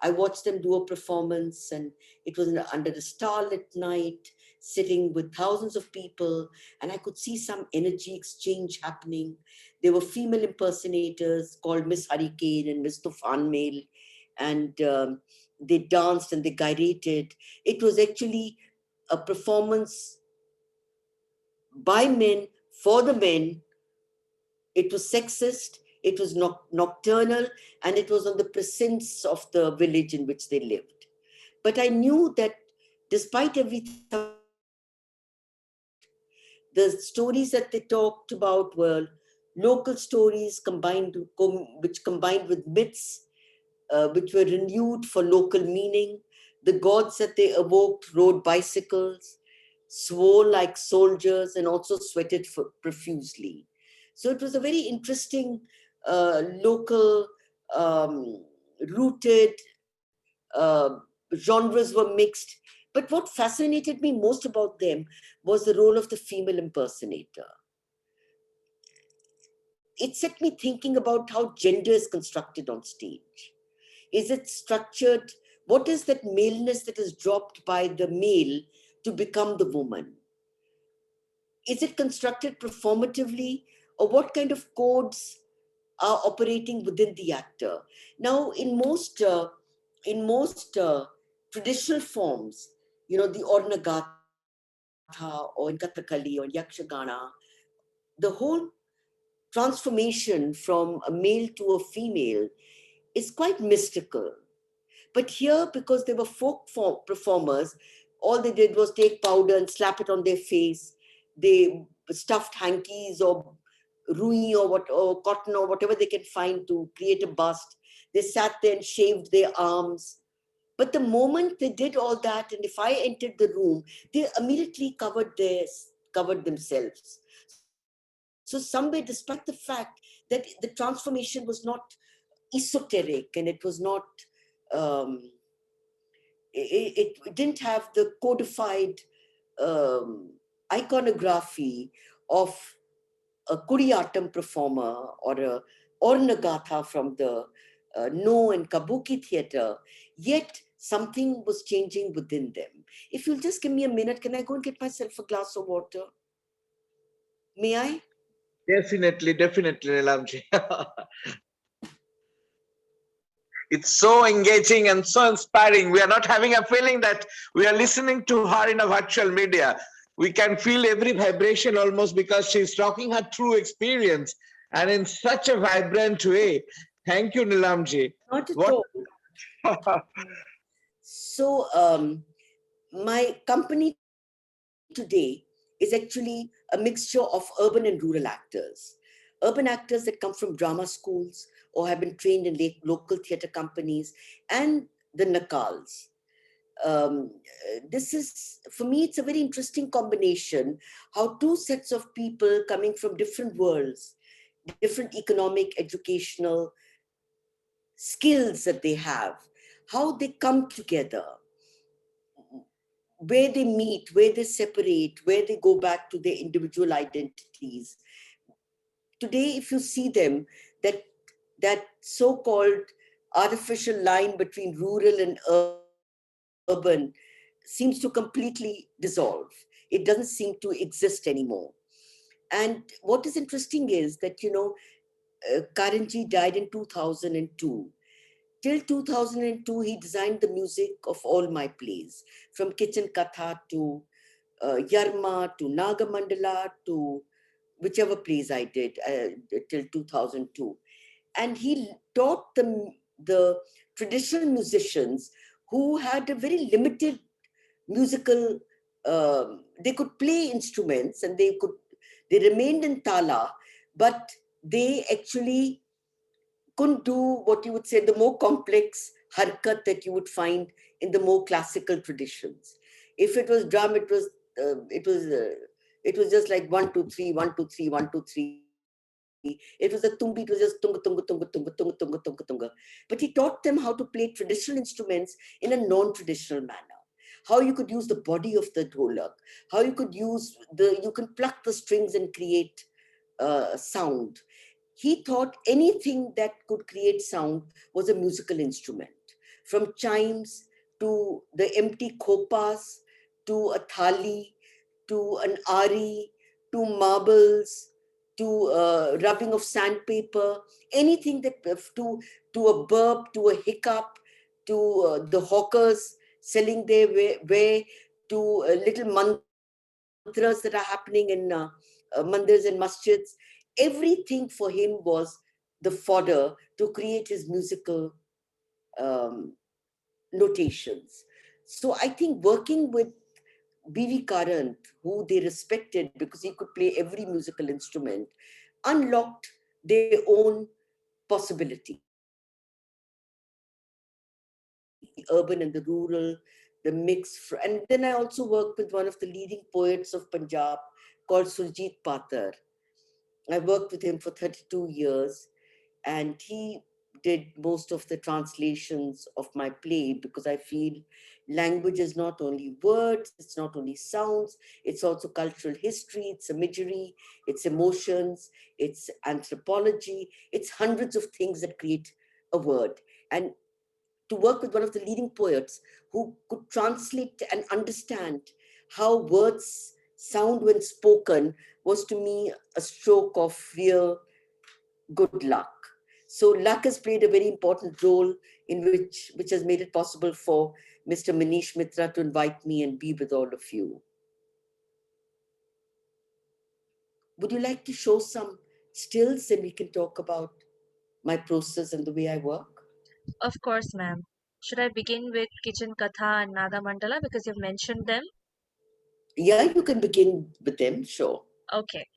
I watched them do a performance, and it was under the starlit night, sitting with thousands of people, and I could see some energy exchange happening. There were female impersonators called Miss Hurricane and Miss Tufan Mail, and they danced and they gyrated. It was actually a performance by men for the men. It was sexist, it was nocturnal, and it was on the precincts of the village in which they lived. But I knew that despite everything, the stories that they talked about were local stories which combined with myths, which were renewed for local meaning. The gods that they evoked rode bicycles, swore like soldiers, and also sweated profusely. So it was a very interesting, local, rooted, genres were mixed. But what fascinated me most about them was the role of the female impersonator. It set me thinking about how gender is constructed on stage. Is it structured? What is that maleness that is dropped by the male to become the woman? Is it constructed performatively, or what kind of codes are operating within the actor? Now, in most traditional forms, you know, the Ornagatha or in Kathakali or Yakshagana, the whole transformation from a male to a female is quite mystical. But here, because they were folk performers, all they did was take powder and slap it on their face. They stuffed hankies or rui or cotton or whatever they can find to create a bust. They sat there and shaved their arms. But the moment they did all that, and if I entered the room, they immediately covered themselves. So somewhere, despite the fact that the transformation was not esoteric and it was not, it didn't have the codified iconography of a Kuriyatam performer or a Ornagatha from the No and Kabuki theatre, yet something was changing within them. If you'll just give me a minute, can I go and get myself a glass of water? May I? Definitely, Neelamji. It's so engaging and so inspiring. We are not having a feeling that we are listening to her in a virtual media. We can feel every vibration almost because she's talking her true experience and in such a vibrant way. Thank you, Neelamji. Not at What? all. So, my company today is actually a mixture of urban and rural actors. Urban actors that come from drama schools or have been trained in local theatre companies, and the Nakals. This is, for me, it's a very interesting combination, how two sets of people coming from different worlds, different economic, educational skills that they have, how they come together. where they meet, where they separate, where they go back to their individual identities. Today, if you see them, that so-called artificial line between rural and urban seems to completely dissolve. It doesn't seem to exist anymore. And what is interesting is that, Karanji died in 2002. Till 2002, he designed the music of all my plays, from Kitchen Katha to Yarma to Nagamandala to whichever plays I did till 2002. And he taught the traditional musicians who had a very limited musical, they could play instruments and they remained in tala, but they actually couldn't do what you would say the more complex harkat that you would find in the more classical traditions. If it was drum, it was just like 1 2 3 1 2 3 1 2 3. It was a tumbi, it was just tunga tunga tunga tunga tunga tunga tunga tunga. But he taught them how to play traditional instruments in a non-traditional manner. How you could use the body of the dholak, how you can pluck the strings and create sound. He thought anything that could create sound was a musical instrument, from chimes to the empty khopas to a thali to an ari to marbles to rubbing of sandpaper, anything that to a burp, to a hiccup, to the hawkers selling their way to little mantras that are happening in mandirs and masjids. Everything for him was the fodder to create his musical um, notations. So I think working with B.V. Karant, who they respected because he could play every musical instrument, unlocked their own possibilities. The urban and the rural, the mix. And then I also worked with one of the leading poets of Punjab called Surjit Patar. I worked with him for 32 years, and he did most of the translations of my play because I feel language is not only words, it's not only sounds, it's also cultural history, it's imagery, it's emotions, it's anthropology, it's hundreds of things that create a word. And to work with one of the leading poets who could translate and understand how words sound when spoken was to me a stroke of real good luck. So luck has played a very important role in which has made it possible for Mr. Manish Mitra to invite me and be with all of you. Would you like to show some stills and we can talk about my process and the way I work? Of course, ma'am. Should I begin with Kitchen Katha and Naga Mandala because you've mentioned them? Yeah, you can begin with them, sure. Okay.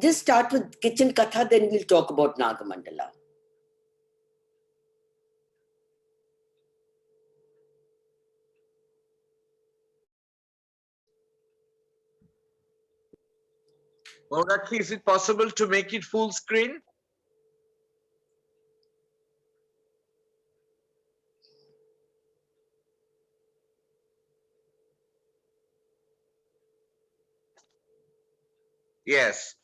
Just start with Kitchen Katha, then we'll talk about Nagamandala. Mogakshi, is it possible to make it full screen? Yes.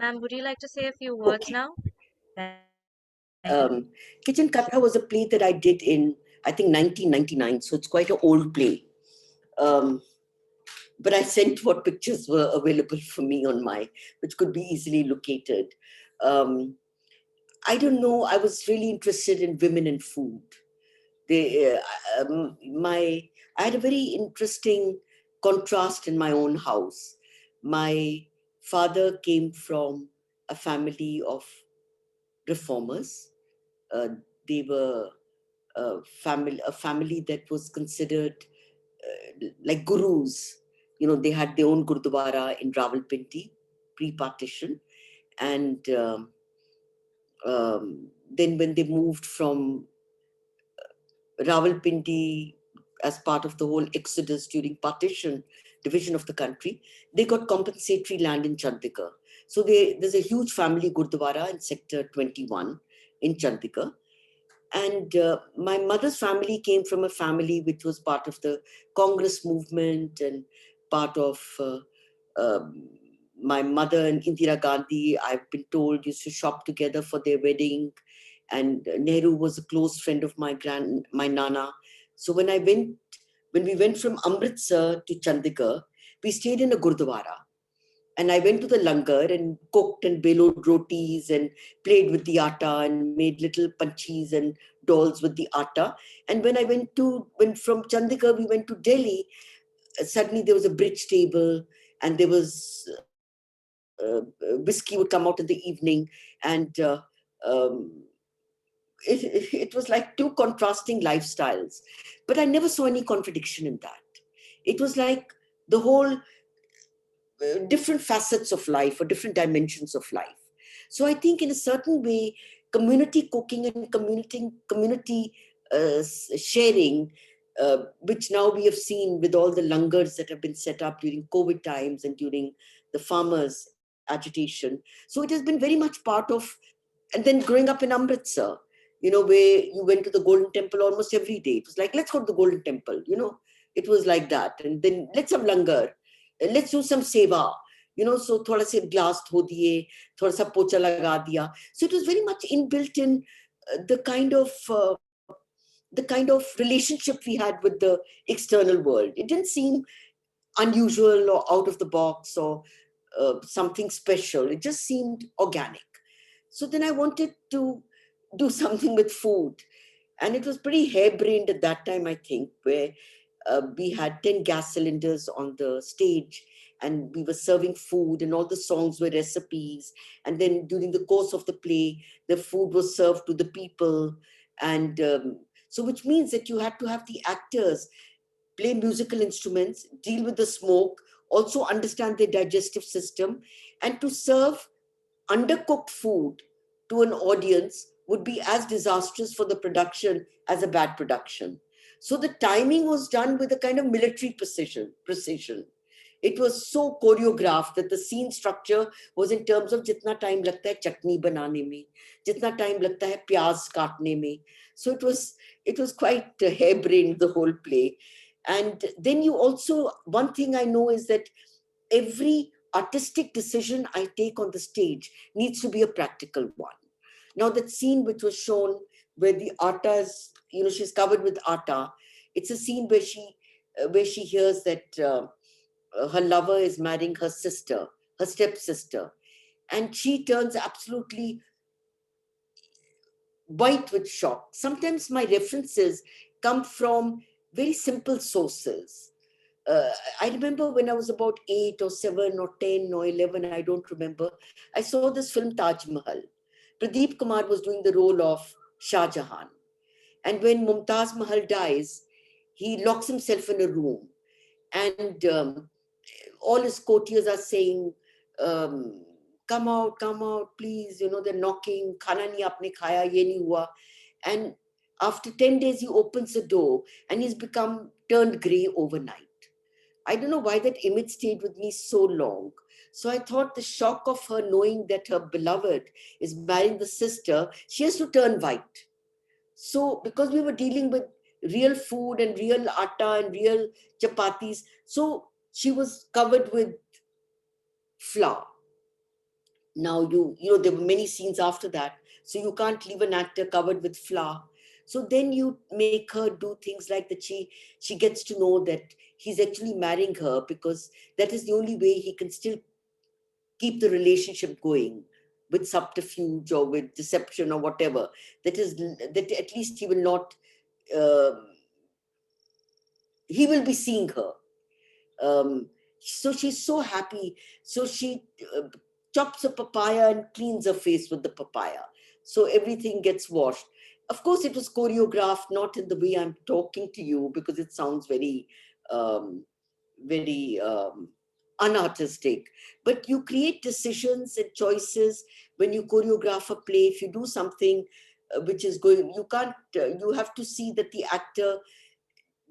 Ma'am, would you like to say a few words Okay. now? Thank you. Kitchen Katha was a play that I did in, I think, 1999. So it's quite an old play. Um, but I sent what pictures were available for me on my, which could be easily located. Um, I don't know. I was really interested in women and food. They, my, I had a very interesting contrast in my own house. My father came from a family of reformers. Uh, they were a family that was considered like gurus. You know, they had their own gurdwara in Rawalpindi, pre-partition, and then when they moved from Rawalpindi as part of the whole exodus during partition, division of the country, they got compensatory land in Chandigarh. So there's a huge family gurdwara in sector 21 in Chandigarh. And my mother's family came from a family which was part of the Congress movement and part of my mother and Indira Gandhi, I've been told, used to shop together for their wedding. And Nehru was a close friend of my Nana. So when we went from Amritsar to Chandigarh, we stayed in a Gurdwara. And I went to the langar and cooked and belowed rotis and played with the atta and made little panchis and dolls with the atta. And when from Chandigarh we went to Delhi, suddenly there was a bridge table and there was whiskey would come out in the evening. And it was like two contrasting lifestyles. But I never saw any contradiction in that. It was like the whole different facets of life or different dimensions of life. So I think in a certain way, community cooking and community sharing, which now we have seen with all the langars that have been set up during COVID times and during the farmers' agitation. So it has been very much part of, and then growing up in Amritsar, where you went to the Golden Temple almost every day. It was like, let's go to the Golden Temple, it was like that. And then let's have langar, let's do some seva, so thoda se glass dho diye, thoda sa pocha laga diya. So it was very much inbuilt in the kind of relationship we had with the external world. It didn't seem unusual or out of the box or something special. It just seemed organic. So then I wanted to do something with food. And it was pretty harebrained at that time, I think, where we had 10 gas cylinders on the stage and we were serving food and all the songs were recipes. And then during the course of the play, the food was served to the people. And so which means that you had to have the actors play musical instruments, deal with the smoke, also understand their digestive system, and to serve undercooked food to an audience would be as disastrous for the production as a bad production. So the timing was done with a kind of military precision. It was so choreographed that the scene structure was in terms of jitna time lagta hai chutney banane mein, jitna time lagta hai pyaz kaatne mein. So it was quite harebrained, the whole play. And then you also, one thing I know is that every artistic decision I take on the stage needs to be a practical one. Now, that scene which was shown where the atta is, she's covered with atta, it's a scene where she hears that her lover is marrying her sister, her stepsister, and she turns absolutely white with shock. Sometimes my references come from very simple sources. uh, I remember when I was about 8 or 7 or 10 or 11, I don't remember, I saw this film Taj Mahal. Pradeep Kumar was doing the role of Shah Jahan. And when Mumtaz Mahal dies, he locks himself in a room. And all his courtiers are saying, um, come out, please. They're knocking, khana nahi aapne khaya, ye nahi hua. And after 10 days, he opens the door and he's become turned grey overnight. I don't know why that image stayed with me so long. So I thought the shock of her knowing that her beloved is marrying the sister, she has to turn white. So because we were dealing with real food and real atta and real chapatis, so she was covered with flour. Now there were many scenes after that, so you can't leave an actor covered with flour. So then you make her do things like that. She gets to know that he's actually marrying her because that is the only way he can still keep the relationship going, with subterfuge or with deception or whatever. That at least he will not, um he will be seeing her. So she's so happy. So she chops a papaya and cleans her face with the papaya. So everything gets washed. Of course, it was choreographed, not in the way I'm talking to you, because it sounds very, very unartistic. But you create decisions and choices when you choreograph a play. If you do something which is going, you can't, you have to see that the actor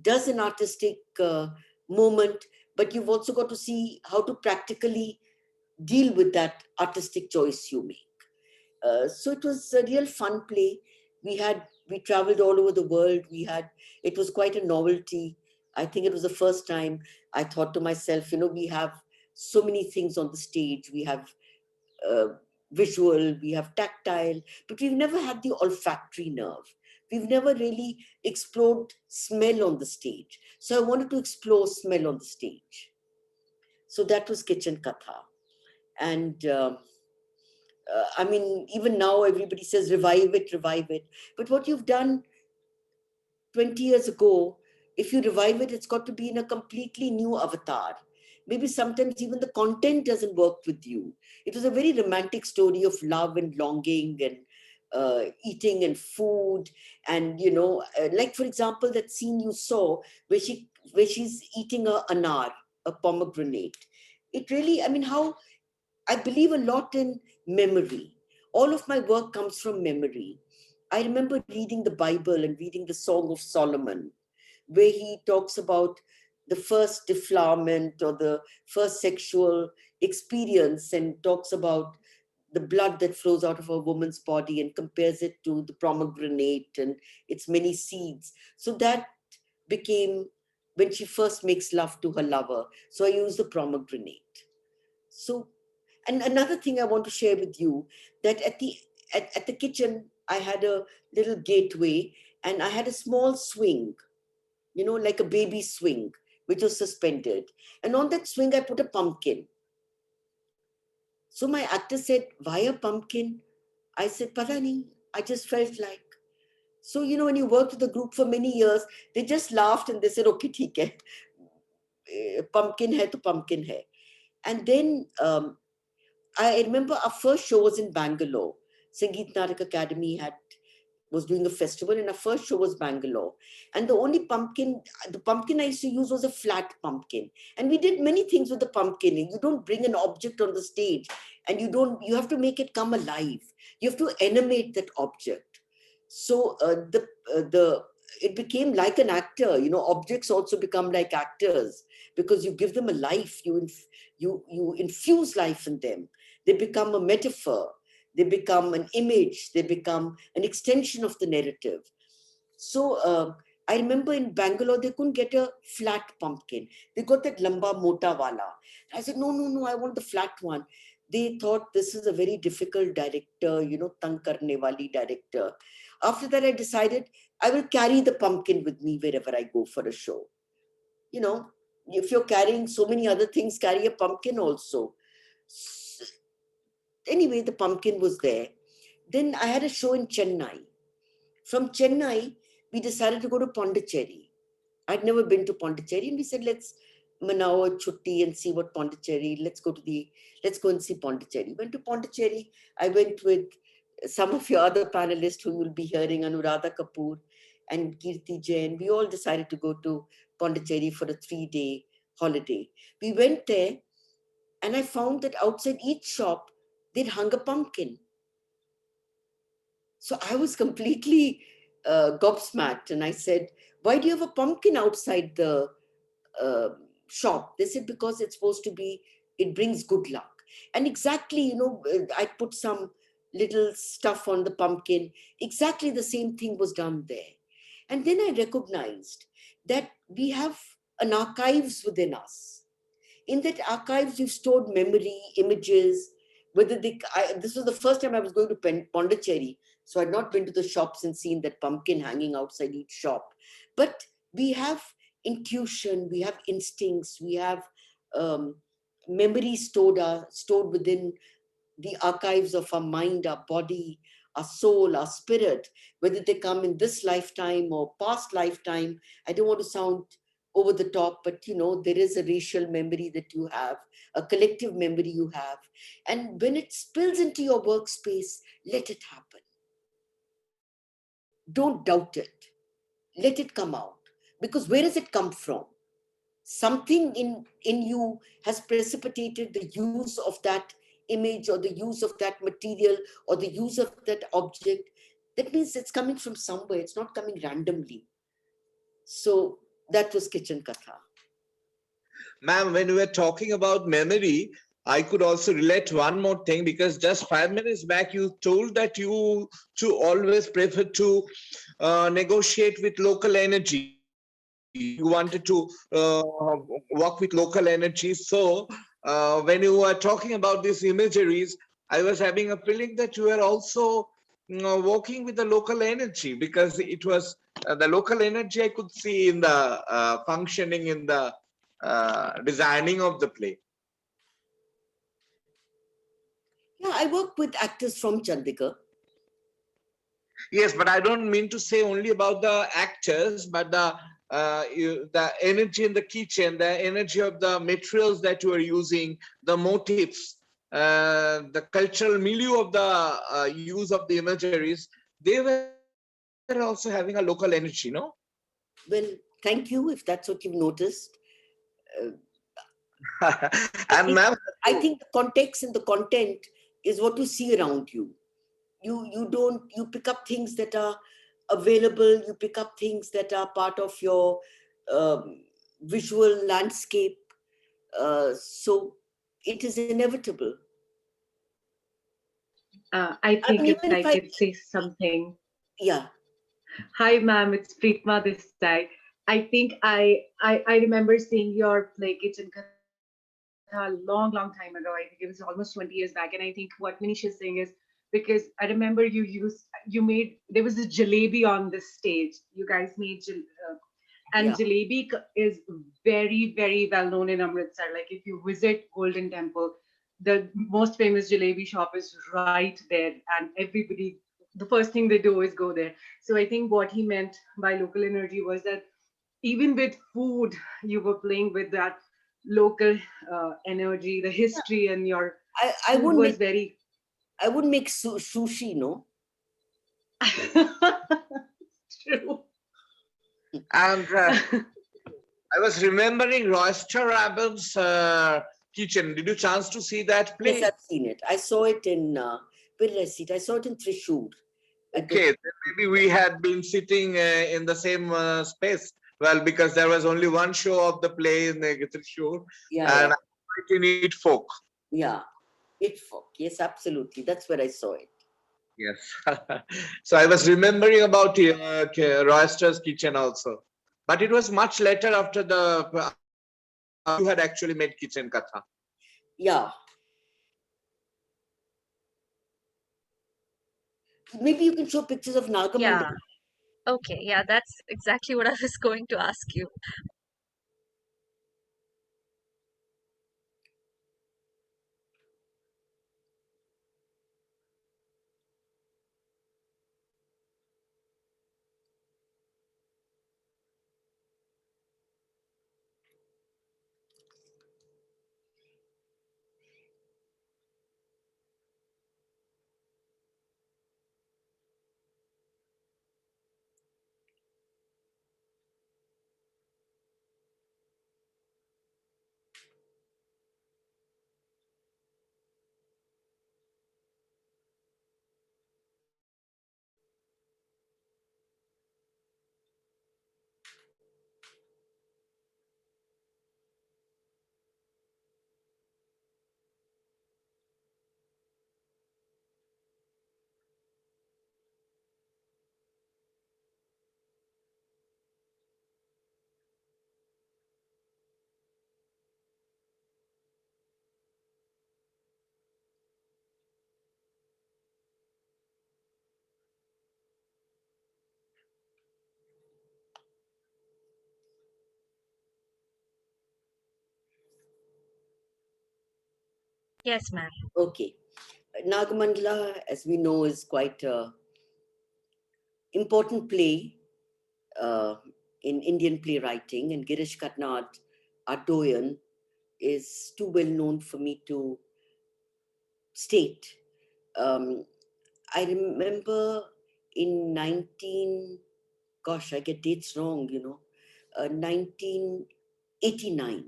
does an artistic moment, but you've also got to see how to practically deal with that artistic choice you make. So it was a real fun play. We traveled all over the world. It was quite a novelty. I think it was the first time I thought to myself, we have so many things on the stage. We have uh, visual, we have tactile, but we've never had the olfactory nerve. We've never really explored smell on the stage. So I wanted to explore smell on the stage. So that was Kitchen Katha. And I mean, even now everybody says revive it, revive it. But what you've done 20 years ago, if you revive it, it's got to be in a completely new avatar. Maybe sometimes even the content doesn't work with you. It was a very romantic story of love and longing and eating and food. And, like, for example, that scene you saw where she's eating a anar, a pomegranate. It really, I mean, how I believe a lot in memory. All of my work comes from memory. I remember reading the Bible and reading the Song of Solomon, where he talks about the first deflowerment or the first sexual experience, and talks about the blood that flows out of a woman's body and compares it to the pomegranate and its many seeds. So that became when she first makes love to her lover. So I use the pomegranate. So, and another thing I want to share with you, that at the kitchen, I had a little gateway and I had a small swing, like a baby swing, which was suspended. And on that swing, I put a pumpkin. So my actor said, "Why a pumpkin?" I said, "Pata nahi, I just felt like." So, when you worked with the group for many years, they just laughed and they said, "Okay, theek hai. Pumpkin hai to pumpkin hai." And then I remember our first show was in Bangalore. Sangeet Natak Academy was doing a festival, and our first show was Bangalore. And the pumpkin I used to use was a flat pumpkin. And we did many things with the pumpkin. You don't bring an object on the stage, and you have to make it come alive. You have to animate that object. So it became like an actor. Objects also become like actors because you give them a life. You infuse life in them. They become a metaphor. They become an image. They become an extension of the narrative. So I remember in Bangalore, they couldn't get a flat pumpkin. They got that lamba mota wala. I said, no, no, no, I want the flat one. They thought this is a very difficult director, tang karne wali director. After that, I decided I will carry the pumpkin with me wherever I go for a show. If you're carrying so many other things, carry a pumpkin also. Anyway, the pumpkin was there. Then I had a show in Chennai. From Chennai, we decided to go to Pondicherry. I'd never been to Pondicherry, and we said, let's manao a chutti and see what Pondicherry. Let's go and see Pondicherry. Went to Pondicherry. I went with some of your other panelists who you'll be hearing, Anuradha Kapoor and Kirti Jain. We all decided to go to Pondicherry for a 3-day holiday. We went there, and I found that outside each shop, they'd hung a pumpkin. So I was completely gobsmacked, and I said, "Why do you have a pumpkin outside the uh, shop?" They said, "Because it's supposed to be, it brings good luck." And exactly, I put some little stuff on the pumpkin. Exactly the same thing was done there. And then I recognized that we have an archives within us. In that archives, you've stored memory, images, Whether this was the first time I was going to Pondicherry, so I'd not been to the shops and seen that pumpkin hanging outside each shop. But we have intuition, we have instincts, we have um, memories stored within the archives of our mind, our body, our soul, our spirit, whether they come in this lifetime or past lifetime. I don't want to sound over the top, but there is a racial memory that you have, a collective memory you have. And when it spills into your workspace, let it happen. Don't doubt it. Let it come out. Because where does it come from? Something in you has precipitated the use of that image or the use of that material or the use of that object. That means it's coming from somewhere. It's not coming randomly. So that was Kitchen Katha. Ma'am, when we were talking about memory, I could also relate one more thing, because just 5 minutes back you told that you to always prefer to negotiate with local energy. You wanted to work with local energy. So when you were talking about these imageries, I was having a feeling that you were also working with the local energy, because it was the local energy I could see in the functioning in the designing of the play. Yeah, I work with actors from Chandigarh. Yes, but I don't mean to say only about the actors, but the energy in the kitchen, the energy of the materials that you are using, the motifs, the cultural milieu of the use of the imageries, they were also having a local energy, no? Well, thank you if that's what you've noticed. And ma'am, I think the context and the content is what you see around you. You pick up things that are available, you pick up things that are part of your visual landscape. So it is inevitable. I I think mean, if even I if I, could say something. yeah, Hi, ma'am. It's Preetma this side. I think I remember seeing your play Kitchen Katha a long time ago. I think it was almost 20 years back. And I think what Manish is saying is because I remember you made, there was a jalebi on the stage. You guys made and yeah, jalebi is very, very well known in Amritsar. Like if you visit Golden Temple, the most famous jalebi shop is right there, and everybody, the first thing they do is go there. So I think what he meant by local energy was that even with food, you were playing with that local energy, the history, and your I food wouldn't was make very. sushi, no. True. and I was remembering Royster Rabbit's kitchen. Did you chance to see that Yes, play? I've seen it. I saw it in where did I see it? I saw it in Thrissur. Okay, then maybe we had been sitting in the same space. Well, because there was only one show of the play in the show, Yeah, and yeah, I saw it in Eat Folk. yeah. It folk. Yes, absolutely. That's where I saw it. Yes. So I was remembering about Royster's kitchen also, but it was much later after the you had actually made Kitchen Katha. Yeah. Maybe you can show pictures of Nagamandal. Yeah. Okay. Yeah, that's exactly what I was going to ask you. Yes, ma'am. Okay. Nagamandala, as we know, is quite a important play uh, in Indian playwriting, and Girish Karnad, our doyen, is too well known for me to state. Um, I remember in 19, gosh, I get dates wrong, 1989.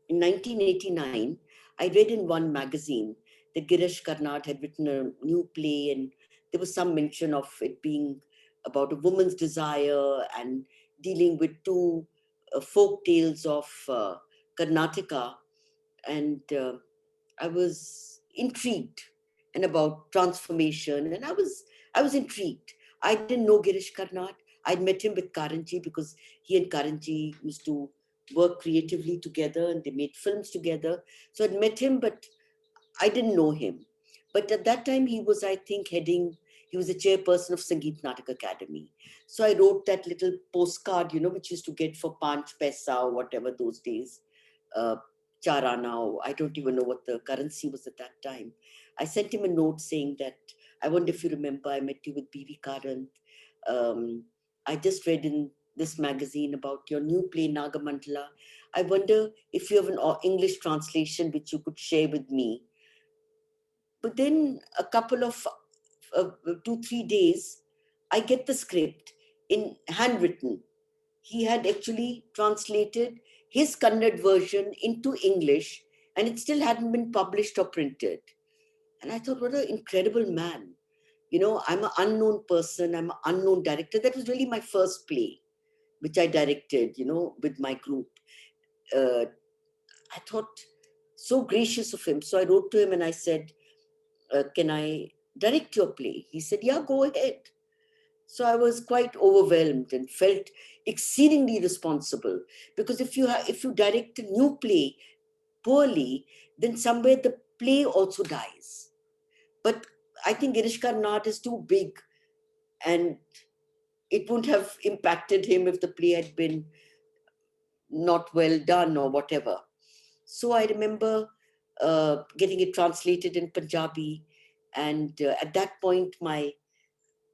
In 1989, I read in one magazine that Girish Karnad had written a new play, and there was some mention of it being about a woman's desire and dealing with two folk tales of Karnataka. And I was intrigued and about transformation, and I was intrigued. I didn't know Girish Karnad. I'd met him with Karanji because he and Karanji used to work creatively together and they made films together. So I'd met him, but I didn't know him. But at that time, he was, I think, he was a chairperson of Sangeet Natak Academy. So I wrote that little postcard, which used to get for Panch Paisa or whatever those days, uh, Charana, or I don't even know what the currency was at that time. I sent him a note saying that, I wonder if you remember, I met you with B.V. Karant. I just read in this magazine about your new play, Nagamandala. I wonder if you have an English translation which you could share with me. But then a couple of 2-3 days, I get the script in handwritten. He had actually translated his Kannada version into English, and it still hadn't been published or printed. And I thought, what an incredible man. I'm an unknown person, I'm an unknown director. That was really my first play, which I directed, with my group. Uh, I thought, so gracious of him. So I wrote to him and I said, can I direct your play? He said, yeah, go ahead. So I was quite overwhelmed and felt exceedingly responsible, because if you direct a new play poorly, then somewhere the play also dies. But I think Girish Karnad is too big, and it wouldn't have impacted him if the play had been not well done or whatever. So I remember getting it translated in Punjabi, and at that point, my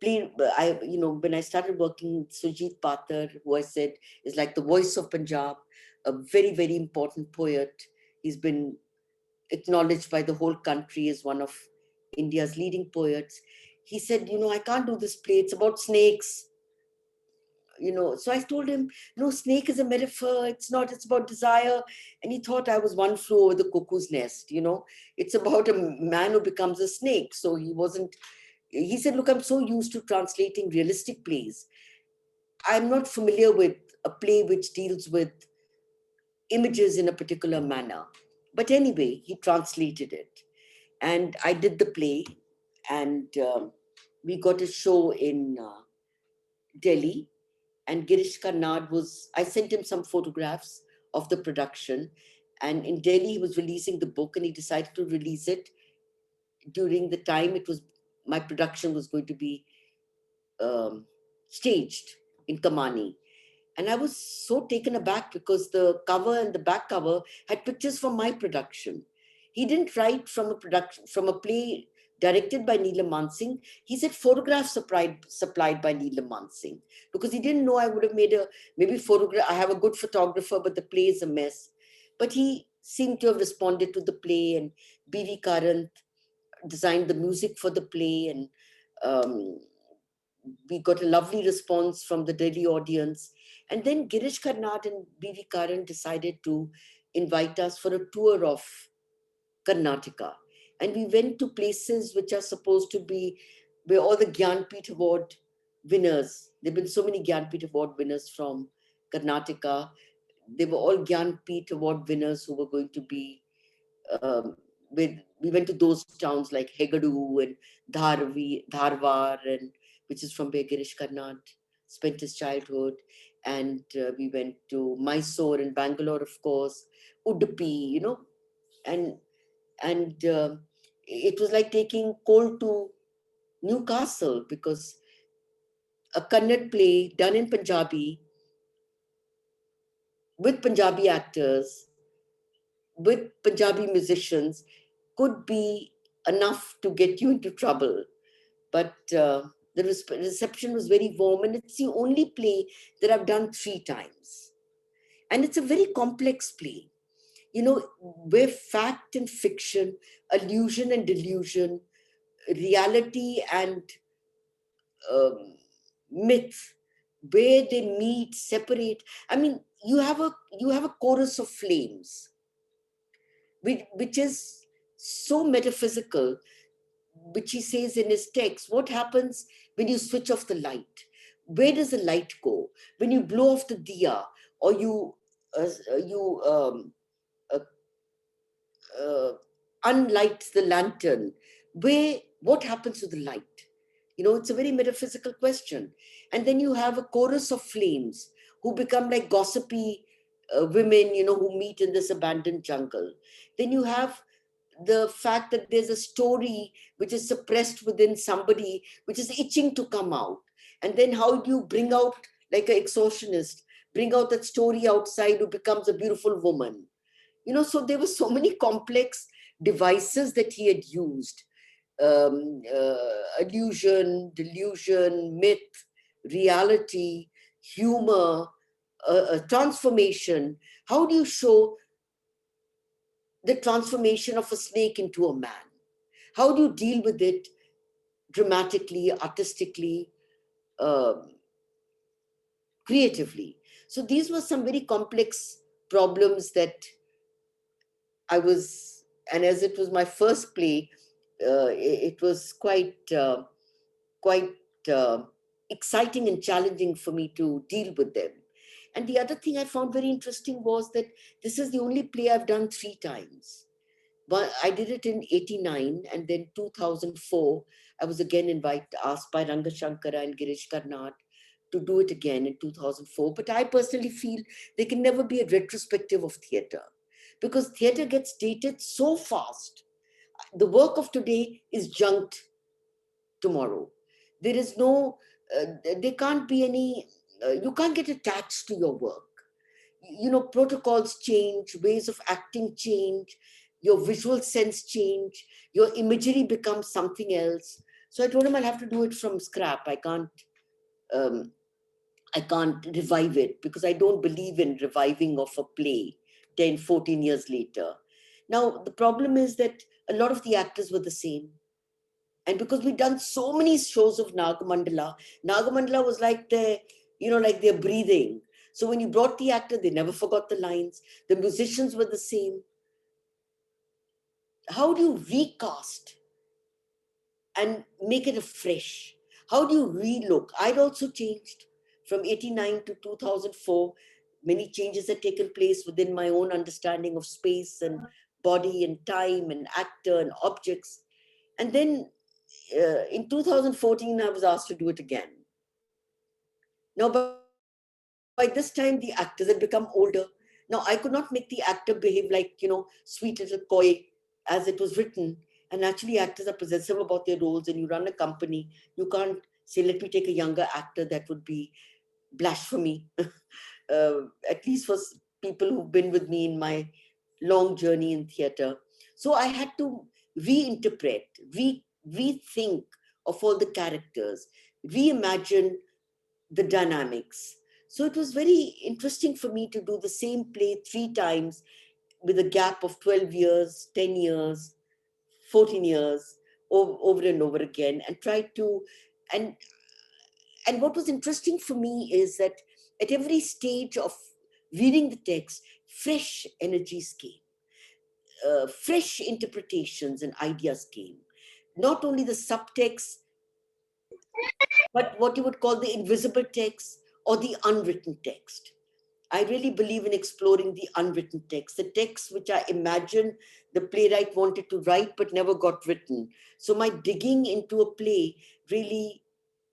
play, when I started working, Sujit Pathar, who I said is like the voice of Punjab, a very, very important poet. He's been acknowledged by the whole country as one of India's leading poets. He said, I can't do this play. It's about snakes. So I told him, no, snake is a metaphor. It's not, it's about desire. And he thought I was one flew over the cuckoo's nest. It's about a man who becomes a snake. So he said, look, I'm so used to translating realistic plays. I'm not familiar with a play which deals with images in a particular manner. But anyway, he translated it. And I did the play, and we got a show in Delhi. And Girish Karnad I sent him some photographs of the production. And in Delhi, he was releasing the book, and he decided to release it during the time my production was going to be um, staged in Kamani. And I was so taken aback because the cover and the back cover had pictures from my production. He didn't write from a play directed by Neelam Mansingh. He said photographs supplied by Neelam Mansingh, because he didn't know I would have made maybe photograph. I have a good photographer, but the play is a mess. But he seemed to have responded to the play, and B.V. Karant designed the music for the play, and um, we got a lovely response from the Delhi audience. And then Girish Karnad and B.V. Karan decided to invite us for a tour of Karnataka. And we went to places which are supposed to be where all the Gyanpith Award winners, there have been so many Gyanpith Award winners from Karnataka. They were all Gyanpith Award winners who were going to be we went to those towns like Hegadu and Dharwar, and which is from where Girish Karnad spent his childhood. And we went to Mysore and Bangalore, of course, Udupi, and it was like taking coal to Newcastle, because a Kannada play done in Punjabi with Punjabi actors with Punjabi musicians could be enough to get you into trouble. But the reception was very warm, and it's the only play that I've done 3 times. And it's a very complex play, you know, where fact and fiction, illusion and delusion, reality and um, myth, where they meet, separate. I mean, you have a chorus of flames, which is so metaphysical, which he says in his text. What happens when you switch off the light? Where does the light go? When you blow off the diya, or you uh, unlight the lantern, what happens to the light? You know, it's a very metaphysical question. And then you have a chorus of flames who become like gossipy women, you know, who meet in this abandoned jungle. Then you have the fact that there's a story which is suppressed within somebody, which is itching to come out. And then how do you bring out, like an exorcist, bring out that story outside who becomes a beautiful woman? You know, so there were so many complex devices that he had used. Illusion, delusion, myth, reality, humor, transformation. How do you show the transformation of a snake into a man? How do you deal with it dramatically, artistically, um, creatively? So these were some very complex problems that I was, and as it was my first play, it was quite uh, exciting and challenging for me to deal with them. And the other thing I found very interesting was that this is the only play I've done 3 times. But I did it in 89, and then 2004, I was again asked by Ranga Shankara and Girish Karnad to do it again in 2004. But I personally feel there can never be a retrospective of theatre, because theatre gets dated so fast. The work of today is junked tomorrow. There is no, there can't be any, you can't get attached to your work. You know, protocols change, ways of acting change, your visual sense change, your imagery becomes something else. So I told him I'll have to do it from scrap. Um, I can't revive it, because I don't believe in reviving of a play 10, 14 years later. Now, the problem is that a lot of the actors were the same. And because we've done so many shows of Nagamandala was like like their breathing. So when you brought the actor, they never forgot the lines. The musicians were the same. How do you recast and make it afresh? How do you relook? I'd also changed from 89 to 2004. Many changes had taken place within my own understanding of space and body and time and actor and objects. And then in 2014, I was asked to do it again. Now, by this time, the actors had become older. Now, I could not make the actor behave like, sweet little coy as it was written. And naturally, actors are possessive about their roles, and you run a company. You can't say, let me take a younger actor. That would be blasphemy, at least for people who've been with me in my long journey in theatre. So I had to reinterpret, rethink of all the characters, reimagine the dynamics. So it was very interesting for me to do the same play 3 times with a gap of 12 years, 10 years, 14 years, over and over again, and try to, and and what was interesting for me is that at every stage of reading the text, fresh energies came, fresh interpretations and ideas came. Not only the subtext, but what you would call the invisible text or the unwritten text. I really believe in exploring the unwritten text, the texts which I imagine the playwright wanted to write but never got written. So my digging into a play really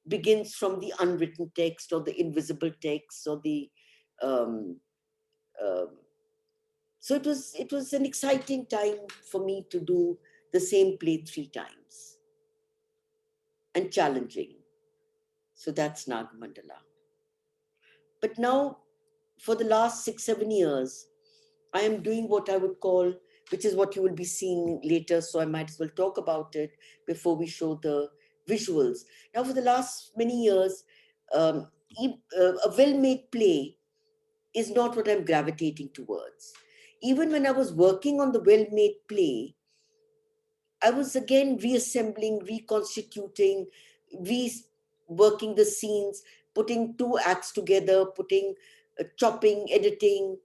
begins from the unwritten text or the invisible text or the um, um so it was an exciting time for me to do the same play 3 times, and challenging. So that's Nagamandala. But now, for the last 6, 7 years, I am doing what I would call, which is what you will be seeing later, so I might as well talk about it before we show the visuals. Now, for the last many years, a well-made play is not what I'm gravitating towards. Even when I was working on the well-made play, I was again reassembling, reconstituting, working the scenes, putting two acts together, putting chopping, editing.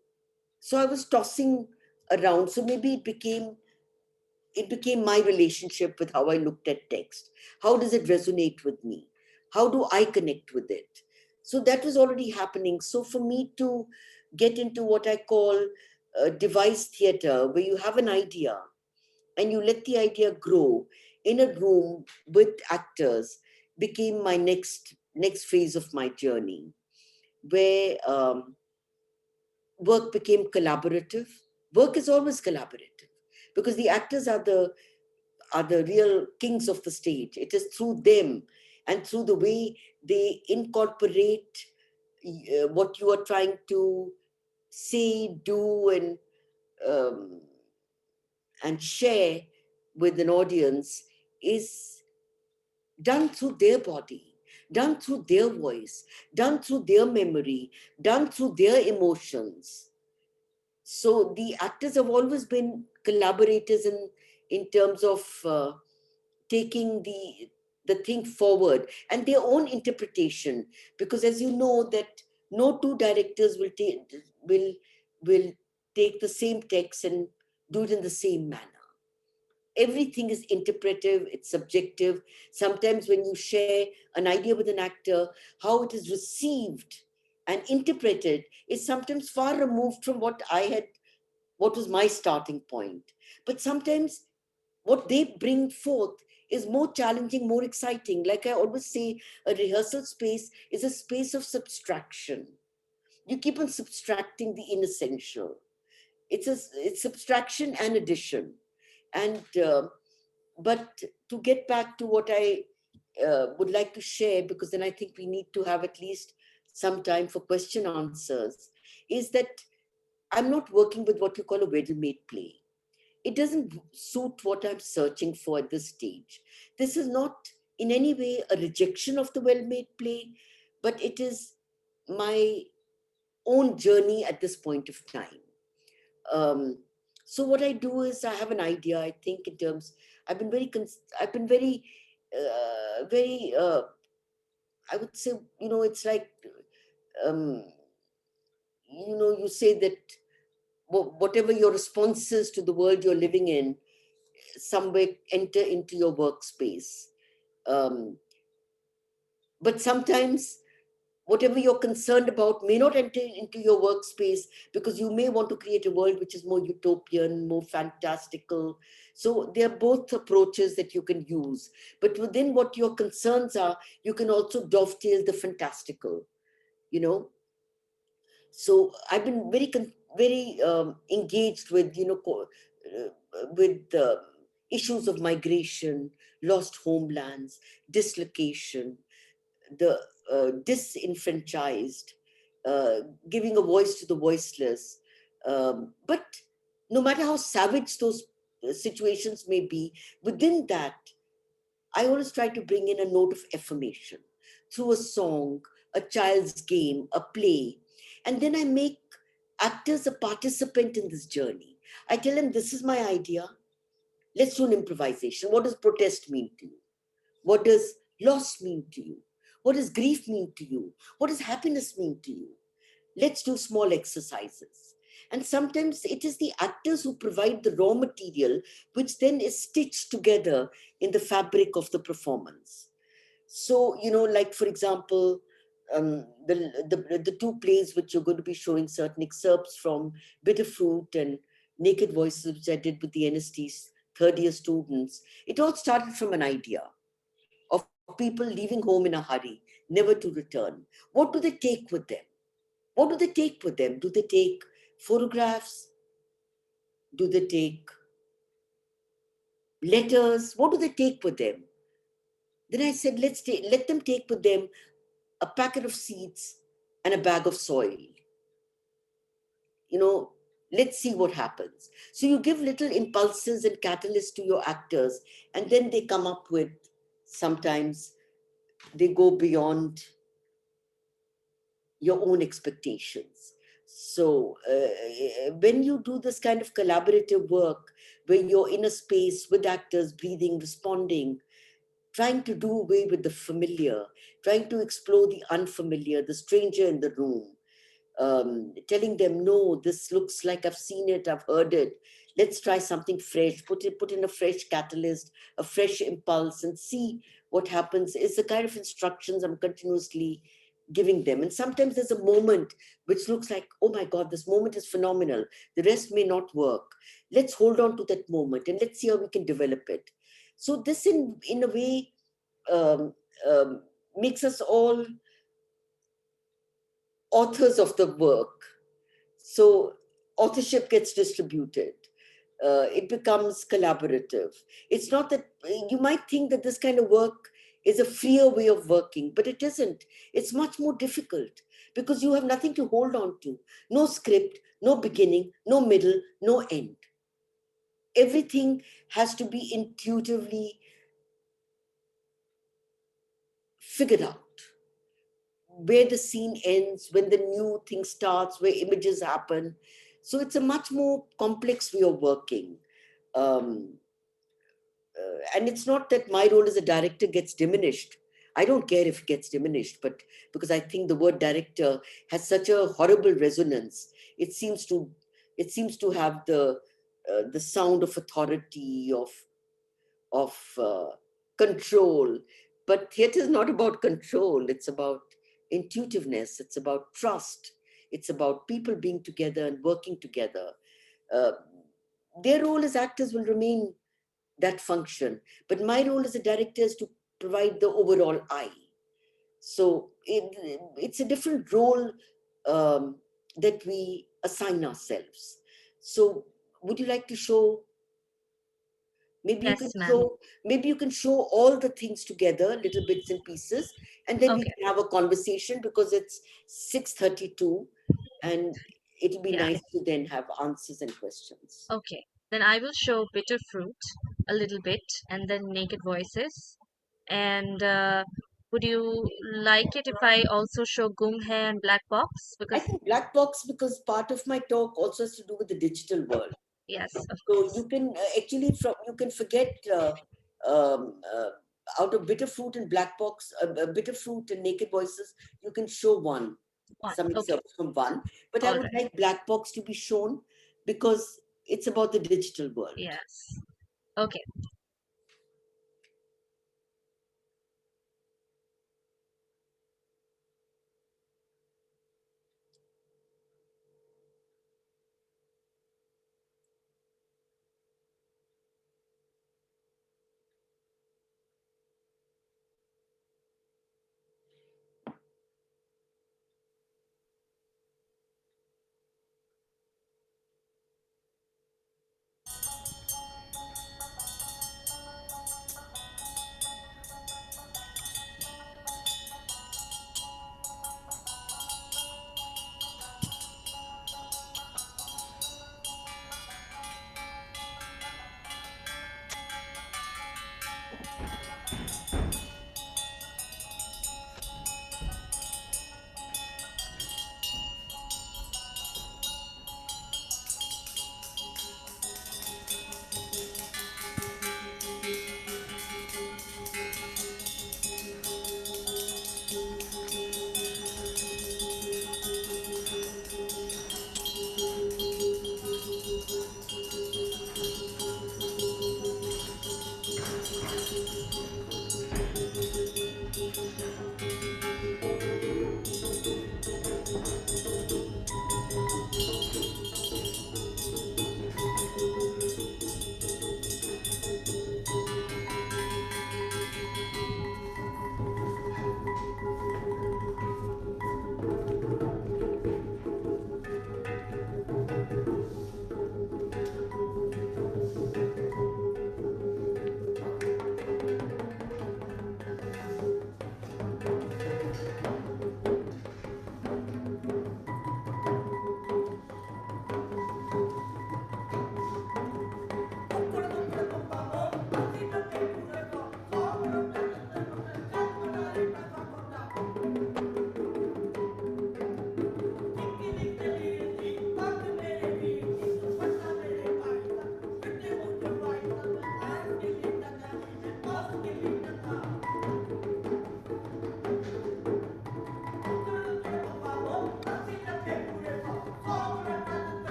So I was tossing around. So maybe it became my relationship with how I looked at text. How does it resonate with me? How do I connect with it? So that was already happening. So for me to get into what I call device theater, where you have an idea and you let the idea grow in a room with actors, became my next phase of my journey, where work became collaborative. Work is always collaborative because the actors are the real kings of the stage. It is through them and through the way they incorporate what you are trying to say, do, um, and share with an audience is done through their body, done through their voice, done through their memory, done through their emotions. So the actors have always been collaborators in terms of taking the thing forward and their own interpretation, because as you know that no two directors will will take the same text and do it in the same manner. Everything is interpretive, it's subjective. Sometimes when you share an idea with an actor, how it is received and interpreted is sometimes far removed from what was my starting point. But sometimes what they bring forth is more challenging, more exciting. Like I always say, a rehearsal space is a space of subtraction. You keep on subtracting the inessential. It's subtraction and addition. And but to get back to what I would like to share, because then I think we need to have at least some time for question answers, is that I'm not working with what you call a well-made play. It doesn't suit what I'm searching for at this stage. This is not in any way a rejection of the well-made play, but it is my own journey at this point of time. Um, so what I do is I have an idea. I think in terms. I've been very. I would say, it's like, um, you say that whatever your responses to the world you're living in, somewhere enter into your workspace. Um, but sometimes whatever you're concerned about may not enter into your workspace because you may want to create a world which is more utopian, more fantastical. So there are both approaches that you can use. But within what your concerns are, you can also dovetail the fantastical, you know. So I've been very engaged with, with issues of migration, lost homelands, dislocation, the disenfranchised, uh, giving a voice to the voiceless. But no matter how savage those situations may be, within that, I always try to bring in a note of affirmation through a song, a child's game, a play. And then I make actors a participant in this journey. I tell them, this is my idea. Let's do an improvisation. What does protest mean to you? What does loss mean to you? What does grief mean to you? What does happiness mean to you? Let's do small exercises. And sometimes it is the actors who provide the raw material, which then is stitched together in the fabric of the performance. So, like for example, the two plays which you're going to be showing certain excerpts from, Bitter Fruit and Naked Voices, which I did with the NST's third year students, it all started from an idea of people leaving home in a hurry, never to return. What do they take with them? What do they take with them? Do they take photographs? Do they take letters? What do they take with them? Then I said, let them take with them a packet of seeds and a bag of soil. You know, Let's see what happens. So you give little impulses and catalysts to your actors, and then they come up with, sometimes they go beyond your own expectations. So when you do this kind of collaborative work, where you're in a space with actors breathing, responding, trying to do away with the familiar, trying to explore the unfamiliar, the stranger in the room, telling them, no, this looks like I've seen it, I've heard it. Let's try something fresh, put in a fresh catalyst, a fresh impulse, and see what happens. Is the kind of instructions I'm continuously giving them. And sometimes there's a moment which looks like, oh my God, this moment is phenomenal. The rest may not work. Let's hold on to that moment and let's see how we can develop it. So this in a way um, um, makes us all authors of the work. So authorship gets distributed. It becomes collaborative. It's not that you might think that this kind of work is a freer way of working, but it isn't. It's much more difficult because you have nothing to hold on to. No script, no beginning, no middle, no end. Everything has to be intuitively figured out. Where the scene ends, when the new thing starts, where images happen. So it's a much more complex way of working. Um, and it's not that my role as a director gets diminished. I don't care if it gets diminished, but because I think the word director has such a horrible resonance, it seems to have the sound of authority, of control. But theatre is not about control. It's about intuitiveness. It's about trust. It's about people being together and working together. Uh, their role as actors will remain that function. But my role as a director is to provide the overall eye. So it's a different role that we assign ourselves. So would you like to show? Maybe you Yes, can ma'am. show, maybe you can show all the things together, little bits and pieces, and then we Okay. can have a conversation because it's 6:32 and it'll be Yeah. nice to then have answers and questions. Okay. Then I will show bitter fruit a little bit and then naked voices. And would you like it if I also show Gum Hai and Black Box? I Because, think black box, because part of my talk also has to do with the digital world. yes, of So course. you can actually you can forget um, uh, out of bitter fruit and black box, bitter fruit and naked voices, you can show one, One. some Okay. excerpts from one. But I All would right. like black box to be shown because it's about the digital world. Yes. Okay.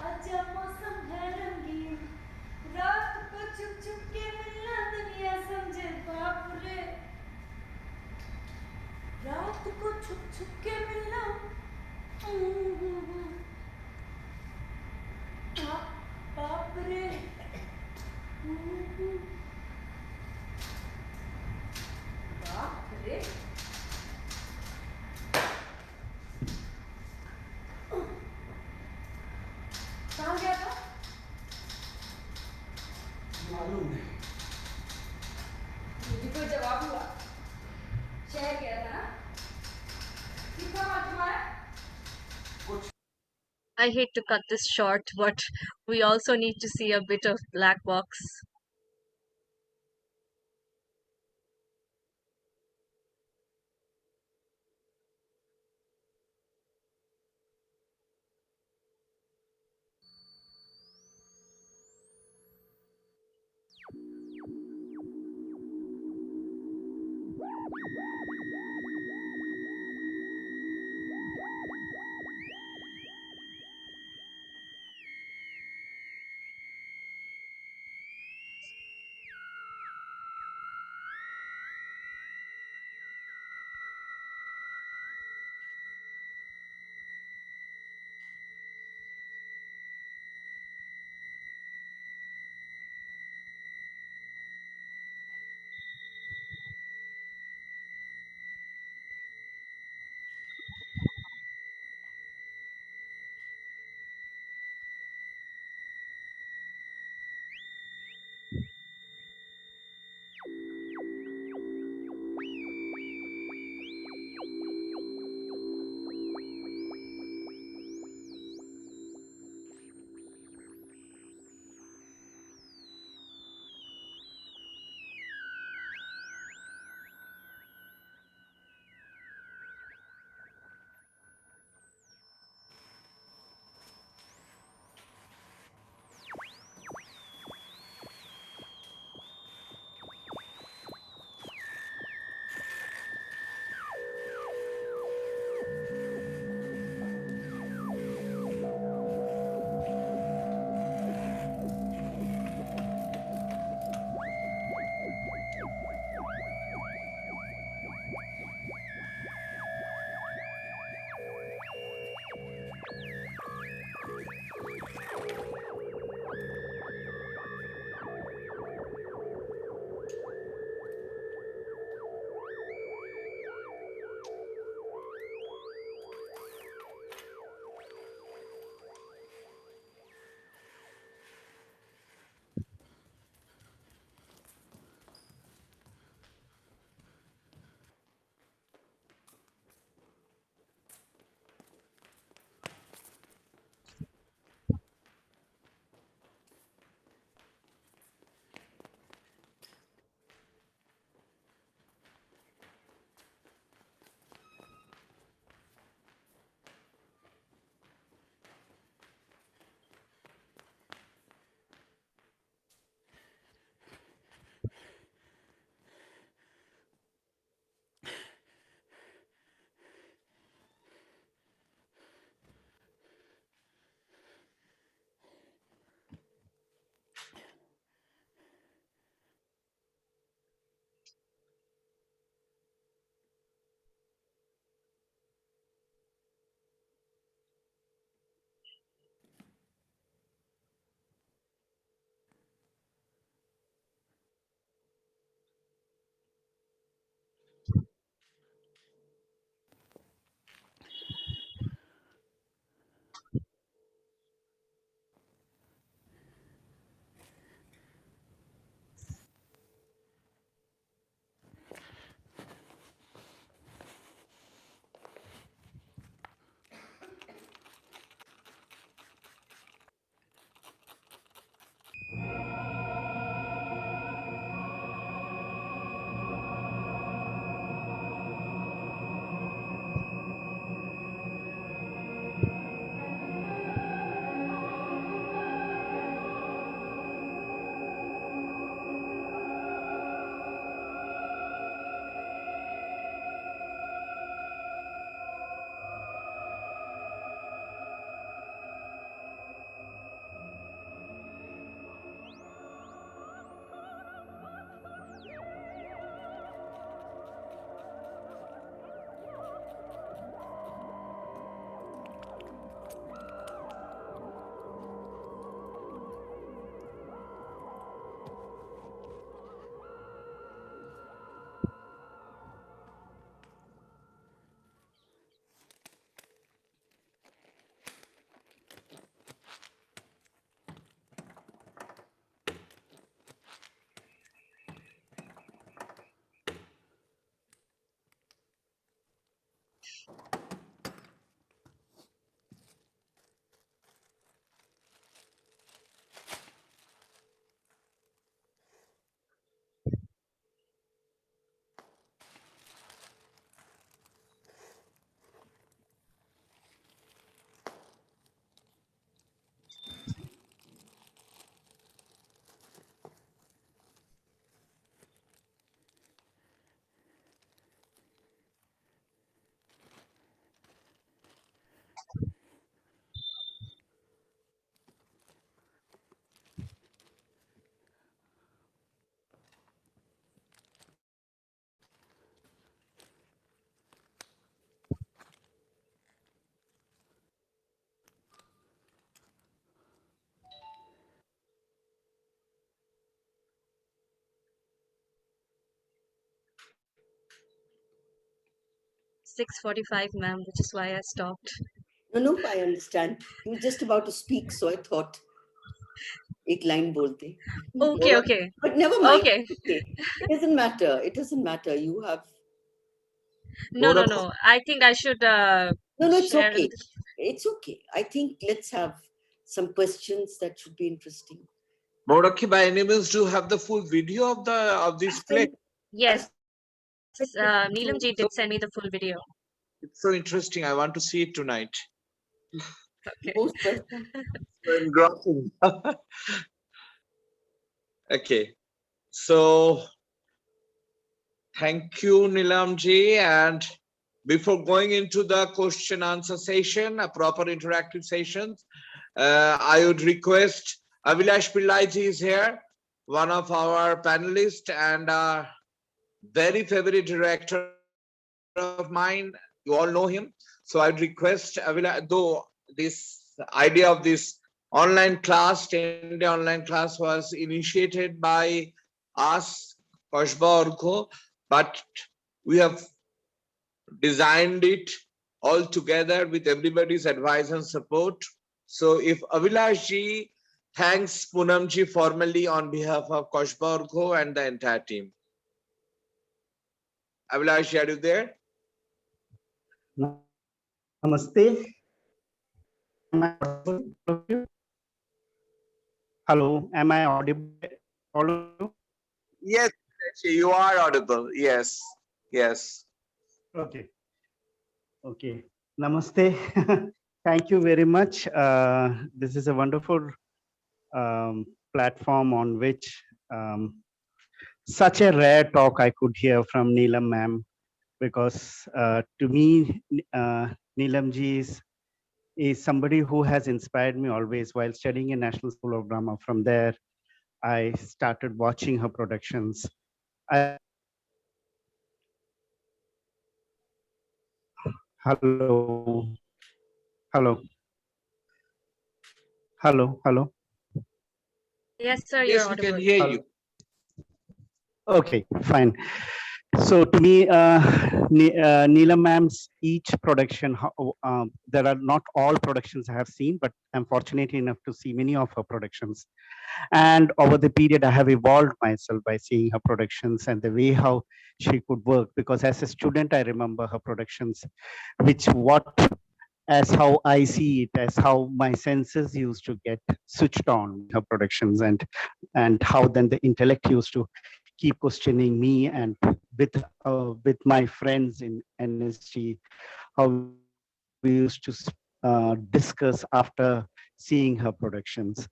आजा मौसम है रंगीन रात को छुप छुप के मिलना दुनिया समझे बाप रे रात को छुप छुप के मिलना बाप रे बाप रे कहाँ गया था मालूम नहीं मुझे कोई जवाब हुआ शहर गया था ना कितना बात तुम्हारा I hate to cut this short, but we also need to see a bit of Black Box. 6:45, ma'am, which is why I stopped. No, I understand. He was just about to speak, so I thought एक line bolte. Okay, okay, But never mind. okay. Okay. It doesn't matter. It doesn't matter. You have No, no, no. I think I should no, it's share a okay. little. It's okay. I think let's have some questions that should be interesting. Morakhi, by any means, do you have the full video of this play? Yes, To- Neelam ji did send me the full video. It's so interesting. I want to see it tonight. Okay. Most welcome. So engrossing. Okay. So thank you, Neelam ji. And before going into the question answer session, a proper interactive session, I would request Avilash Pillai ji is here, one of our panelists and very favorite director of mine. You all know him. So I'd request Avilash, though this idea of this online class, 10-day online class was initiated by us, Koshba Orko, but we have designed it all together with everybody's advice and support. So if Avilash ji thanks Poonam ji formally on behalf of Koshba Orko and the entire team. Avilash, are you there? Namaste. Am I audible? Hello, am I audible? Yes, you are audible. Yes, yes. Okay. Okay. Namaste. Thank you very much. This is a wonderful platform on which such a rare talk I could hear from Neelam ma'am, because to me, Neelam ji is somebody who has inspired me always while studying in National School of Drama. From there, I started watching her productions. Hello. Hello. Hello. Yes, sir, you're Yes, we can audible. hear you. Okay, fine. So to me, Neelam ma'am's each production, there are not all productions I have seen, but I'm fortunate enough to see many of her productions. And over the period, I have evolved myself by seeing her productions and the way how she could work. Because as a student, I remember her productions, which as how I see it, as how my senses used to get switched on her productions, and how then the intellect used to keep questioning me, and with my friends in NSG, how we used to discuss after seeing her productions.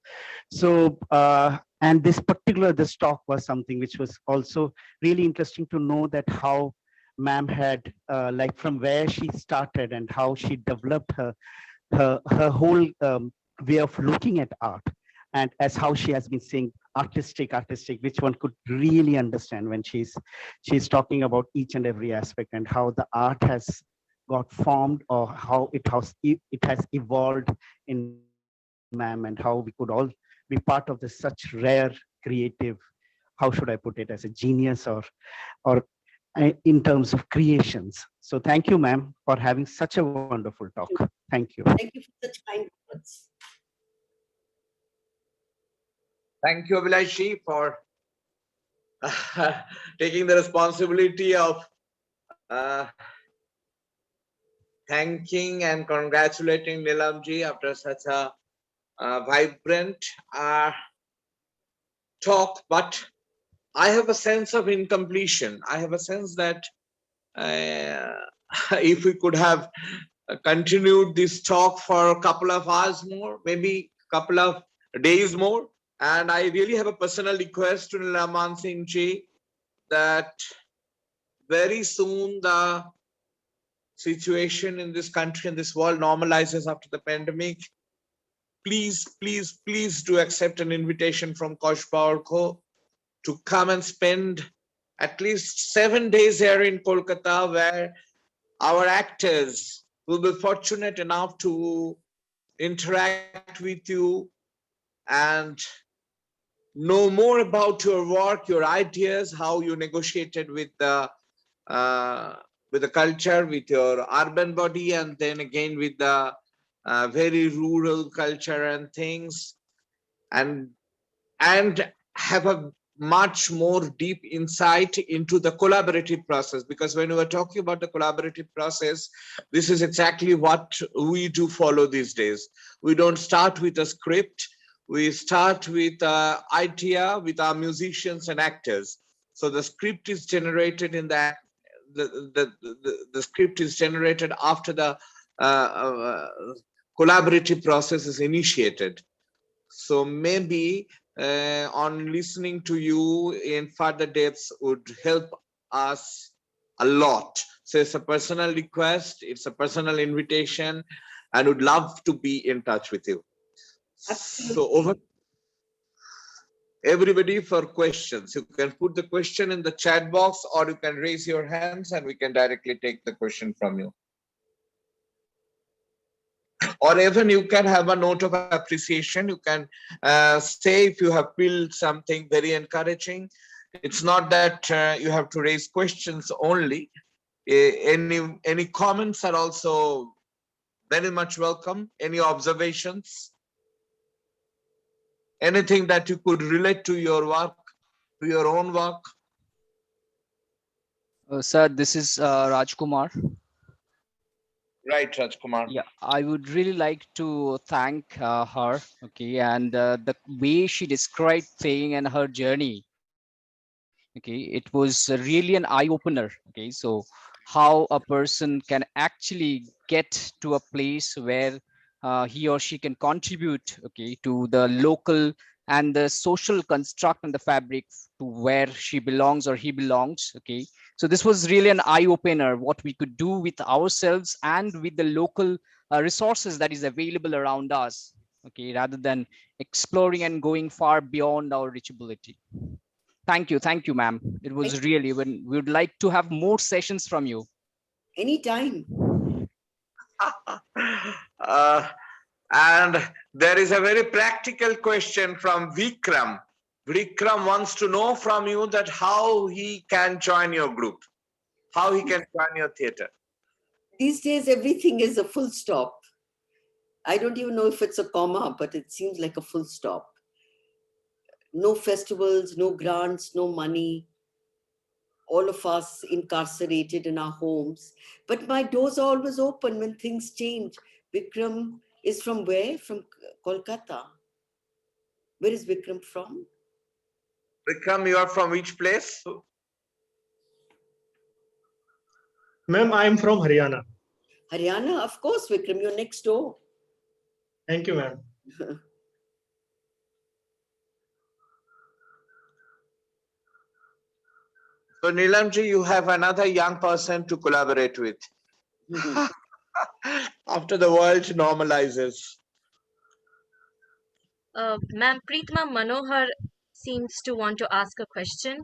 So and this talk was something which was also really interesting to know that how ma'am had like from where she started and how she developed her whole way of looking at art, and as how she has been saying artistic, which one could really understand when she's talking about each and every aspect, and how the art has got formed, or how it has evolved in ma'am, and how we could all be part of this such rare creative, how should I put it, as a genius, or in terms of creations. So thank you, ma'am, for having such a wonderful talk. Thank you. Thank you for such kind words. Thank you, Avilash ji, for taking the responsibility of thanking and congratulating Neelam ji after such a vibrant talk. But I have a sense of incompletion. I have a sense that if we could have continued this talk for a couple of hours more, maybe a couple of days more. And I really have a personal request to Mansingh ji that very soon the situation in this country and this world normalizes after the pandemic. Please, please, please do accept an invitation from Koshba Orko to come and spend at least 7 days here in Kolkata, where our actors will be fortunate enough to interact with you and know more about your work, your ideas, how you negotiated with the with the culture, with your urban body, and then again with the very rural culture and things, and and have a much more deep insight into the collaborative process. Because when we are talking about the collaborative process, this is exactly what we do follow these days. We don't start with a script. We start with an idea with our musicians and actors. So the script is generated in the script is generated after the collaborative process is initiated. So maybe on listening to you in further depths would help us a lot. So it's a personal request, it's a personal invitation, and would love to be in touch with you. Absolutely. So over everybody for questions. You can put the question in the chat box, or you can raise your hands and we can directly take the question from you. Or even you can have a note of appreciation. You can say if you have felt something very encouraging. It's not that you have to raise questions only. Any comments are also very much welcome. Any observations? Anything that you could relate to your work, to your own work? Sir, this is Rajkumar. Right, Rajkumar. Yeah, I would really like to thank her. Okay, and the way she described thing and her journey. Okay, it was really an eye opener. Okay, so how a person can actually get to a place where he or she can contribute, okay, to the local and the social construct and the fabric to where she belongs or he belongs. Okay, so this was really an eye opener what we could do with ourselves and with the local resources that is available around us. Okay, rather than exploring and going far beyond our reachability. Thank you, ma'am. It was really, when we would like to have more sessions from you. Anytime. And there is a very practical question from Vikram. Vikram wants to know from you that how he can join your group, how he can join your theater. These days, everything is a full stop. I don't even know if it's a comma, but it seems like a full stop. No festivals, no grants, no money. All of us incarcerated in our homes. But my doors are always open when things change. Vikram is from where? From Kolkata. Where is Vikram from? Vikram, you are from which place? Ma'am, I am from Haryana. Haryana, of course, Vikram, you're next door. Thank you, ma'am. So Neelamji, you have another young person to collaborate with. After the world normalizes. Ma'am, Preetma Manohar seems to want to ask a question.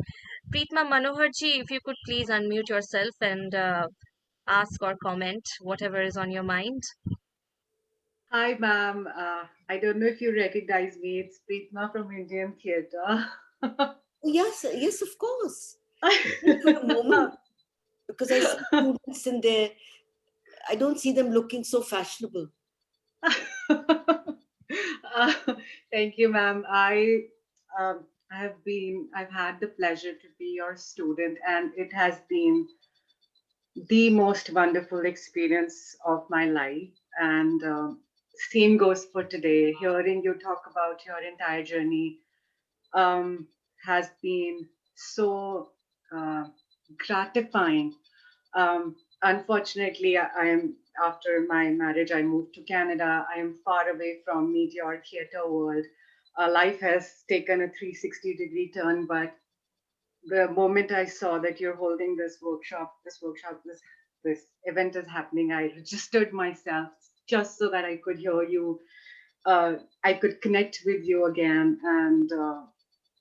Preetma Manohar ji, if you could please unmute yourself and ask or comment whatever is on your mind. Hi, ma'am. I don't know if you recognize me. It's Preetma from Indian Theatre. Yes, yes, of course. For a moment, because I see students in there, I don't see them looking so fashionable. Thank you, ma'am. I've had the pleasure to be your student, and it has been the most wonderful experience of my life. And same goes for today. Hearing you talk about your entire journey um, has been so gratifying. Unfortunately, I am after my marriage. I moved to Canada. I am far away from Meteor Theatre world. Life has taken a 360-degree turn, but the moment I saw that you're holding this event is happening, I registered myself just so that I could hear you. I could connect with you again, and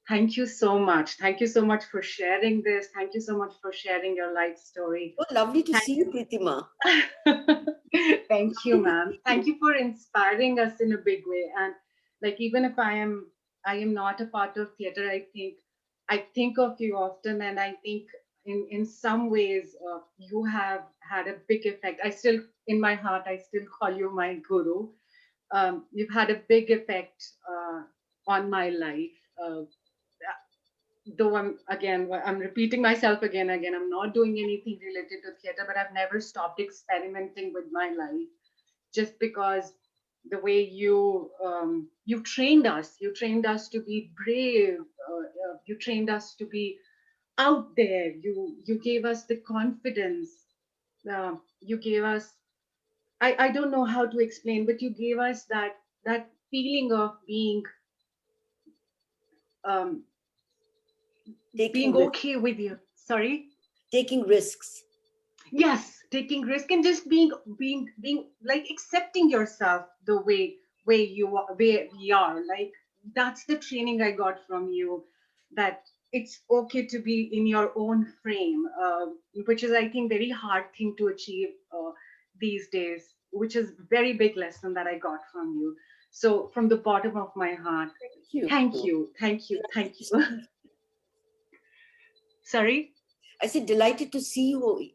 thank you so much. Thank you so much for sharing this. Thank you so much for sharing your life story. Oh, lovely to see you, Preetima. Thank you, ma'am. Thank you for inspiring us in a big way. And like, even if I am not a part of theater, I think of you often, and I think in some ways, you have had a big effect. I still, in my heart, I still call you my guru. You've had a big effect on my life. Though I'm repeating myself again. I'm not doing anything related to theater, but I've never stopped experimenting with my life, just because the way you trained us to be brave. You trained us to be out there. You gave us the confidence. You gave us, I don't know how to explain, but you gave us that feeling of um, Taking being risks. okay with you. Sorry. Taking risks. Yes, taking risk and just being like accepting yourself the way you are, where we are. Like, that's the training I got from you, that it's okay to be in your own frame, which is, I think, very hard thing to achieve these days, which is very big lesson that I got from you. So from the bottom of my heart, Thank you. thank you. Sorry. I said, delighted to see you.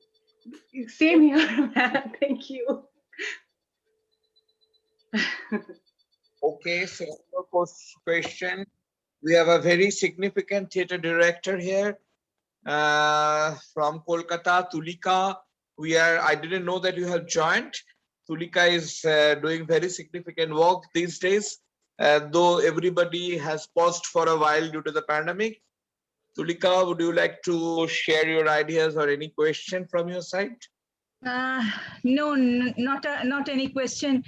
Same here, man. Thank you. Okay, so our question. We have a very significant theatre director here from Kolkata, Tulika. I didn't know that you have joined. Tulika is doing very significant work these days, though everybody has paused for a while due to the pandemic. Tulika, would you like to share your ideas or any question from your side? No, not any question.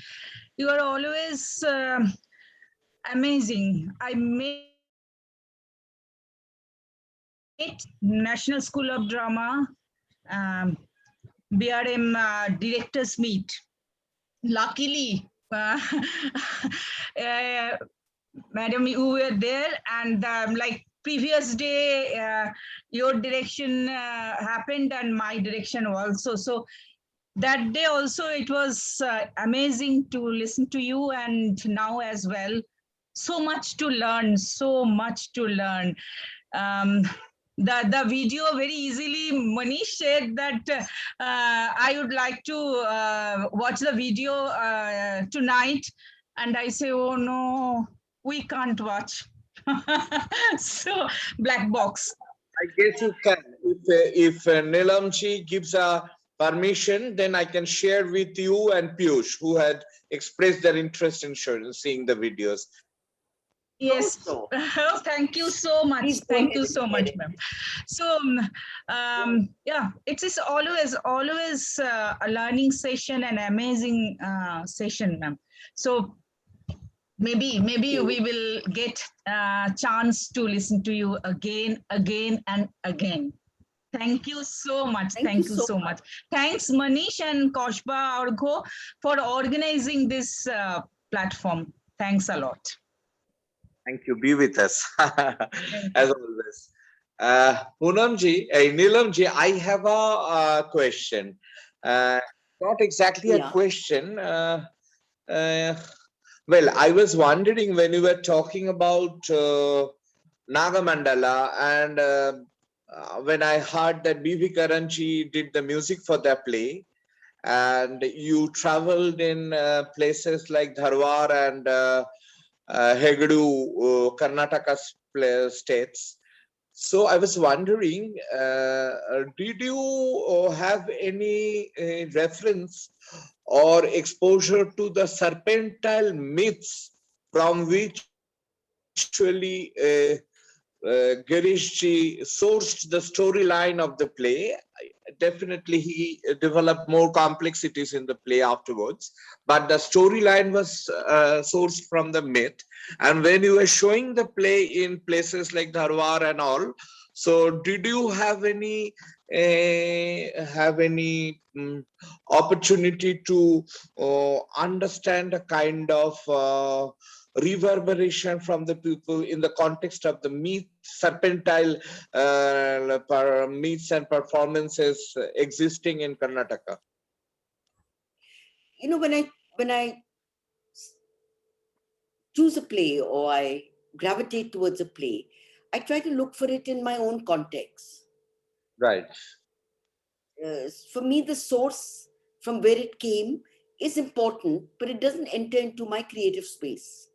You are always amazing. I met National School of Drama, BRM directors meet. Luckily, madam, you were there, and like previous day, your direction happened and my direction also. So that day also it was amazing to listen to you, and now as well. So much to learn, so much to learn. The video very easily, Manish said that I would like to watch the video tonight, and I say, oh no, we can't watch. So black box. I guess you can. If Neelam ji gives a permission, then I can share with you and Piyush, who had expressed their interest in seeing the videos. Yes. Oh, thank you so much. Please go Thank ahead you and so share much, it. ma'am. So, yeah, it is always a learning session and amazing session, ma'am. So maybe we will get a chance to listen to you again and again. Thank you so much. Thank you so much. Thanks, Manish and Koshba Orgo, for organizing this platform. Thanks a lot. Thank you. Be with us, as always. Neelam ji, I have a question. Not exactly a question. Well, I was wondering when you were talking about Nagamandala, and when I heard that B.V. Karanchi did the music for that play, and you traveled in places like Dharwar and Hegadu, Karnataka states. So I was wondering, did you have any reference or exposure to the serpentine myths from which actually Girishji sourced the storyline of the play? Definitely, he developed more complexities in the play afterwards, but the storyline was sourced from the myth. And when you were showing the play in places like Dharwar and all, so did you have any opportunity to understand a kind of reverberation from the people in the context of the myth, serpentine myths and performances existing in Karnataka? You know, when I choose a play or I gravitate towards a play, I try to look for it in my own context. Right. For me, the source from where it came is important, but it doesn't enter into my creative space.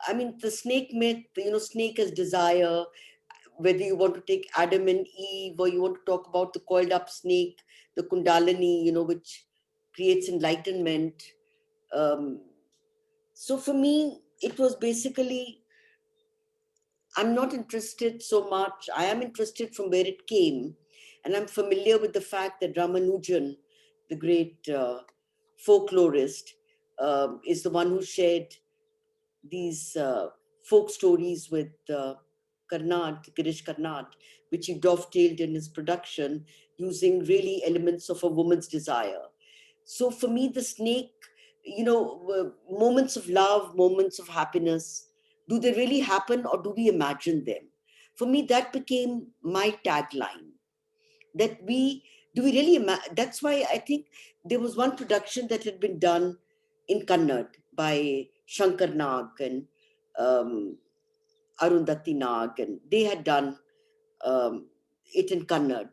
I mean, the snake myth, snake as desire, whether you want to take Adam and Eve, or you want to talk about the coiled up snake, the Kundalini, which creates enlightenment. So for me, it was basically, I'm not interested so much. I am interested from where it came. And I'm familiar with the fact that Ramanujan, the great folklorist, is the one who shared these folk stories with Girish Karnad, which he dovetailed in his production using really elements of a woman's desire. So for me, the snake, moments of love, moments of happiness, do they really happen or do we imagine them? For me, that became my tagline. That do we really imagine? That's why I think there was one production that had been done in Kannada by Shankar Nag and Arundhati Nag, and they had done it in Kannada.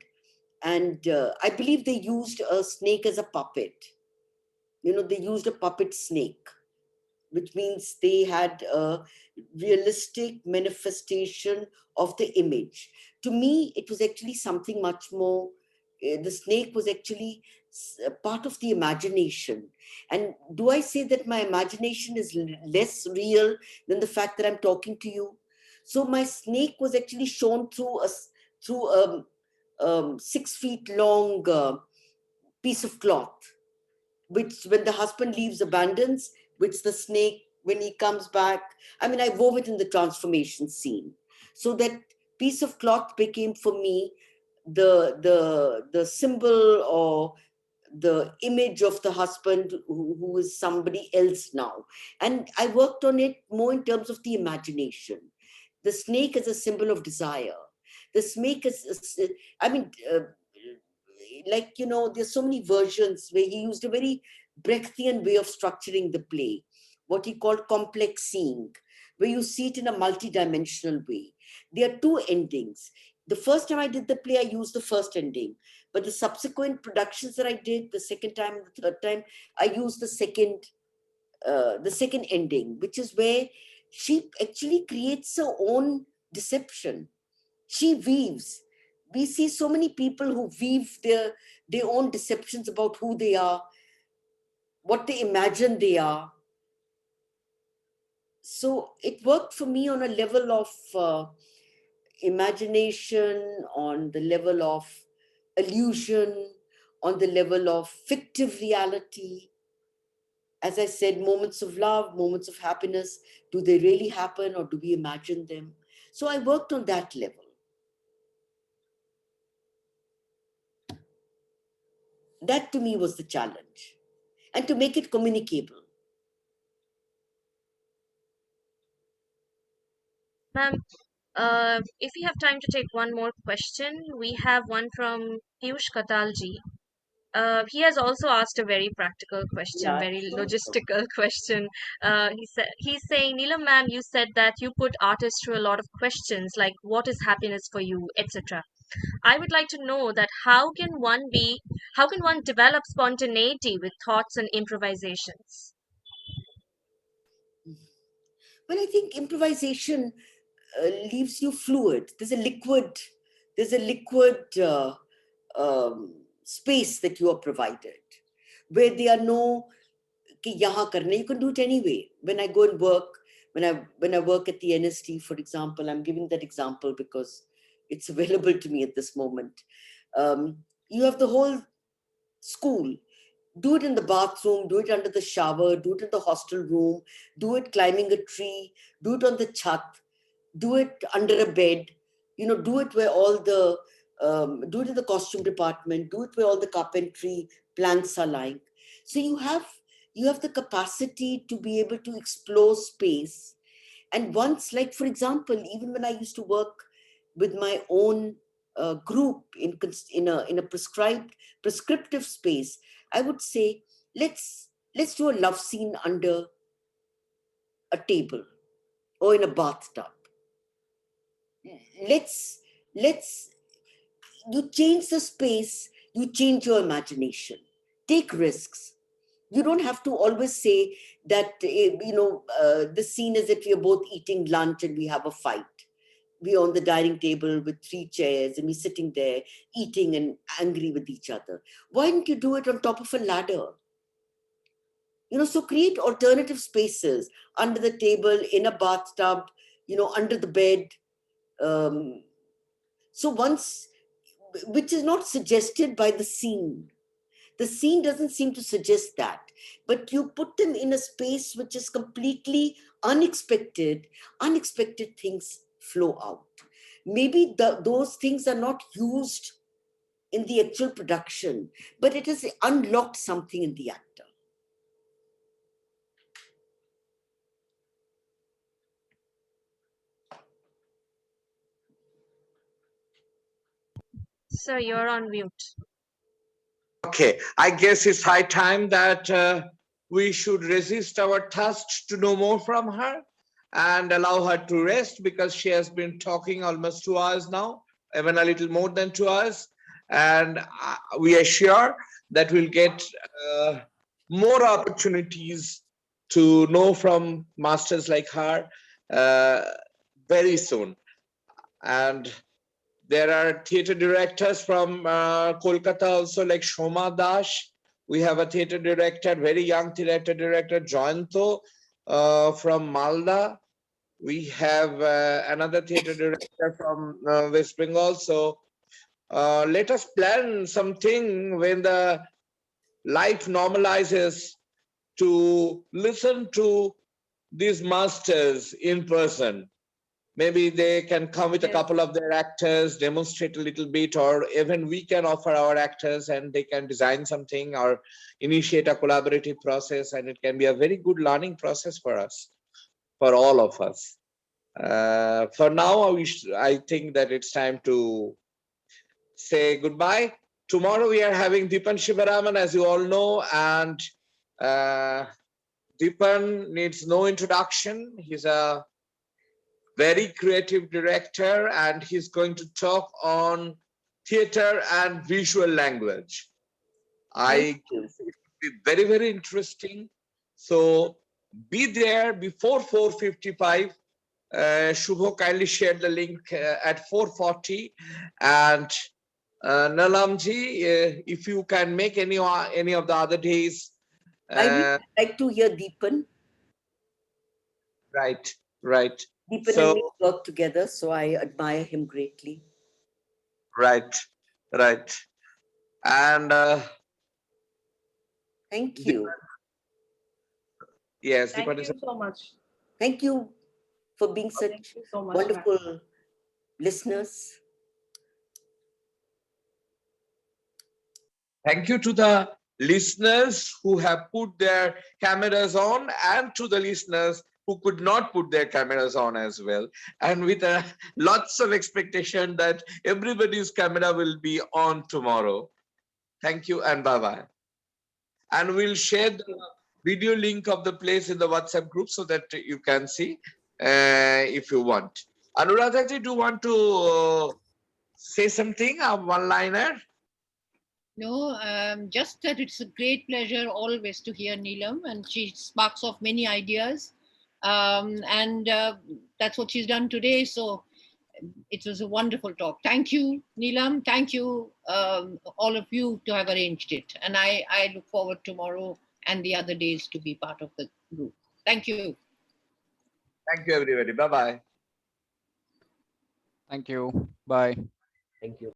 And I believe they used a snake as a puppet. They used a puppet snake, which means they had a realistic manifestation of the image. To me, it was actually something much more, the snake was actually a part of the imagination. And do I say that my imagination is less real than the fact that I'm talking to you? So my snake was actually shown through a 6 feet long piece of cloth, which when the husband leaves abandons, which the snake, when he comes back, I mean, I wove it in the transformation scene. So that piece of cloth became for me the symbol or the image of the husband who is somebody else now. And I worked on it more in terms of the imagination. The snake is a symbol of desire. The snake is I mean, there's so many versions where he used a very Brechtian way of structuring the play, what he called complex seeing, where you see it in a multidimensional way. There are two endings. The first time I did the play, I used the first ending, but the subsequent productions that I did, the second time and the third time, I used the second ending, which is where she actually creates her own deception. She weaves. We see so many people who weave their own deceptions about who they are, what they imagine they are. So it worked for me on a level of imagination, on the level of illusion, on the level of fictive reality. As I said, moments of love, moments of happiness, do they really happen or do we imagine them? So I worked on that level. That to me was the challenge. And to make it communicable. Ma'am, if we have time to take one more question, we have one from Piyush Katalji. He has also asked a very practical question, Yeah, very sure. logistical question. He's saying, Neelam ma'am, you said that you put artists through a lot of questions like what is happiness for you, etc. I would like to know that how can one develop spontaneity with thoughts and improvisations? Well, I think improvisation leaves you fluid. There's a liquid space that you are provided, where there are no कि यहाँ करना. You can do it anyway. When I go and work, when I work at the NST, for example, I'm giving that example because it's available to me at this moment. You have the whole school. Do it in the bathroom, do it under the shower, do it in the hostel room, do it climbing a tree, do it on the chat, do it under a bed, do it where do it in the costume department, do it where all the carpentry planks are lying. So you have the capacity to be able to explore space. And once, like for example, even when I used to work with my own group in a prescriptive space, I would say, let's do a love scene under a table or in a bathtub. Let's let's you change the space, you change your imagination. Take risks. You don't have to always say that, the scene is that we are both eating lunch and we have a fight. We're on the dining table with 3 chairs and we're sitting there eating and angry with each other. Why don't you do it on top of a ladder? So create alternative spaces under the table, in a bathtub, under the bed. Which is not suggested by the scene. The scene doesn't seem to suggest that, but you put them in a space which is completely unexpected. Unexpected things flow out. Maybe those things are not used in the actual production, but it has unlocked something in the actor. Sir, you're on mute. Okay, I guess it's high time that we should resist our thirst to know more from her and allow her to rest, because she has been talking almost 2 hours now, even a little more than 2 hours. And we are sure that we'll get more opportunities to know from masters like her very soon. And there are theatre directors from Kolkata also, like Shoma Dash. We have a theatre director, very young theatre director, Joyanto from Malda. We have another theatre director from West Bengal. So let us plan something when the life normalizes to listen to these masters in person. Maybe they can come with a couple of their actors, demonstrate a little bit, or even we can offer our actors and they can design something or initiate a collaborative process, and it can be a very good learning process for us, for all of us. For now, I think that it's time to say goodbye. Tomorrow we are having Deepan Shivaraman, as you all know, and Deepan needs no introduction. He's a very creative director, and he's going to talk on theater and visual language. I guess it will be very, very interesting. So be there before 4:55. Shubho kindly shared the link at 4:40. And Neelamji, if you can make any of the other days. I would like to hear Deepan. Right. Deepan and me work together, so I admire him greatly. Right. And thank you. Yes, thank you so much. Thank you for being such wonderful listeners. Thank you to the listeners who have put their cameras on, and to the listeners who could not put their cameras on as well, and with lots of expectation that everybody's camera will be on tomorrow. Thank you and bye-bye. And we'll share the video link of the place in the WhatsApp group so that you can see if you want. Anuradhaji, do you want to say something, a one-liner? No, just that it's a great pleasure always to hear Neelam, and she sparks off many ideas. And that's what she's done today. So it was a wonderful talk. Thank you, Neelam. Thank you, all of you, to have arranged it. And I look forward tomorrow and the other days to be part of the group. Thank you. Thank you, everybody. Bye-bye. Thank you. Bye. Thank you.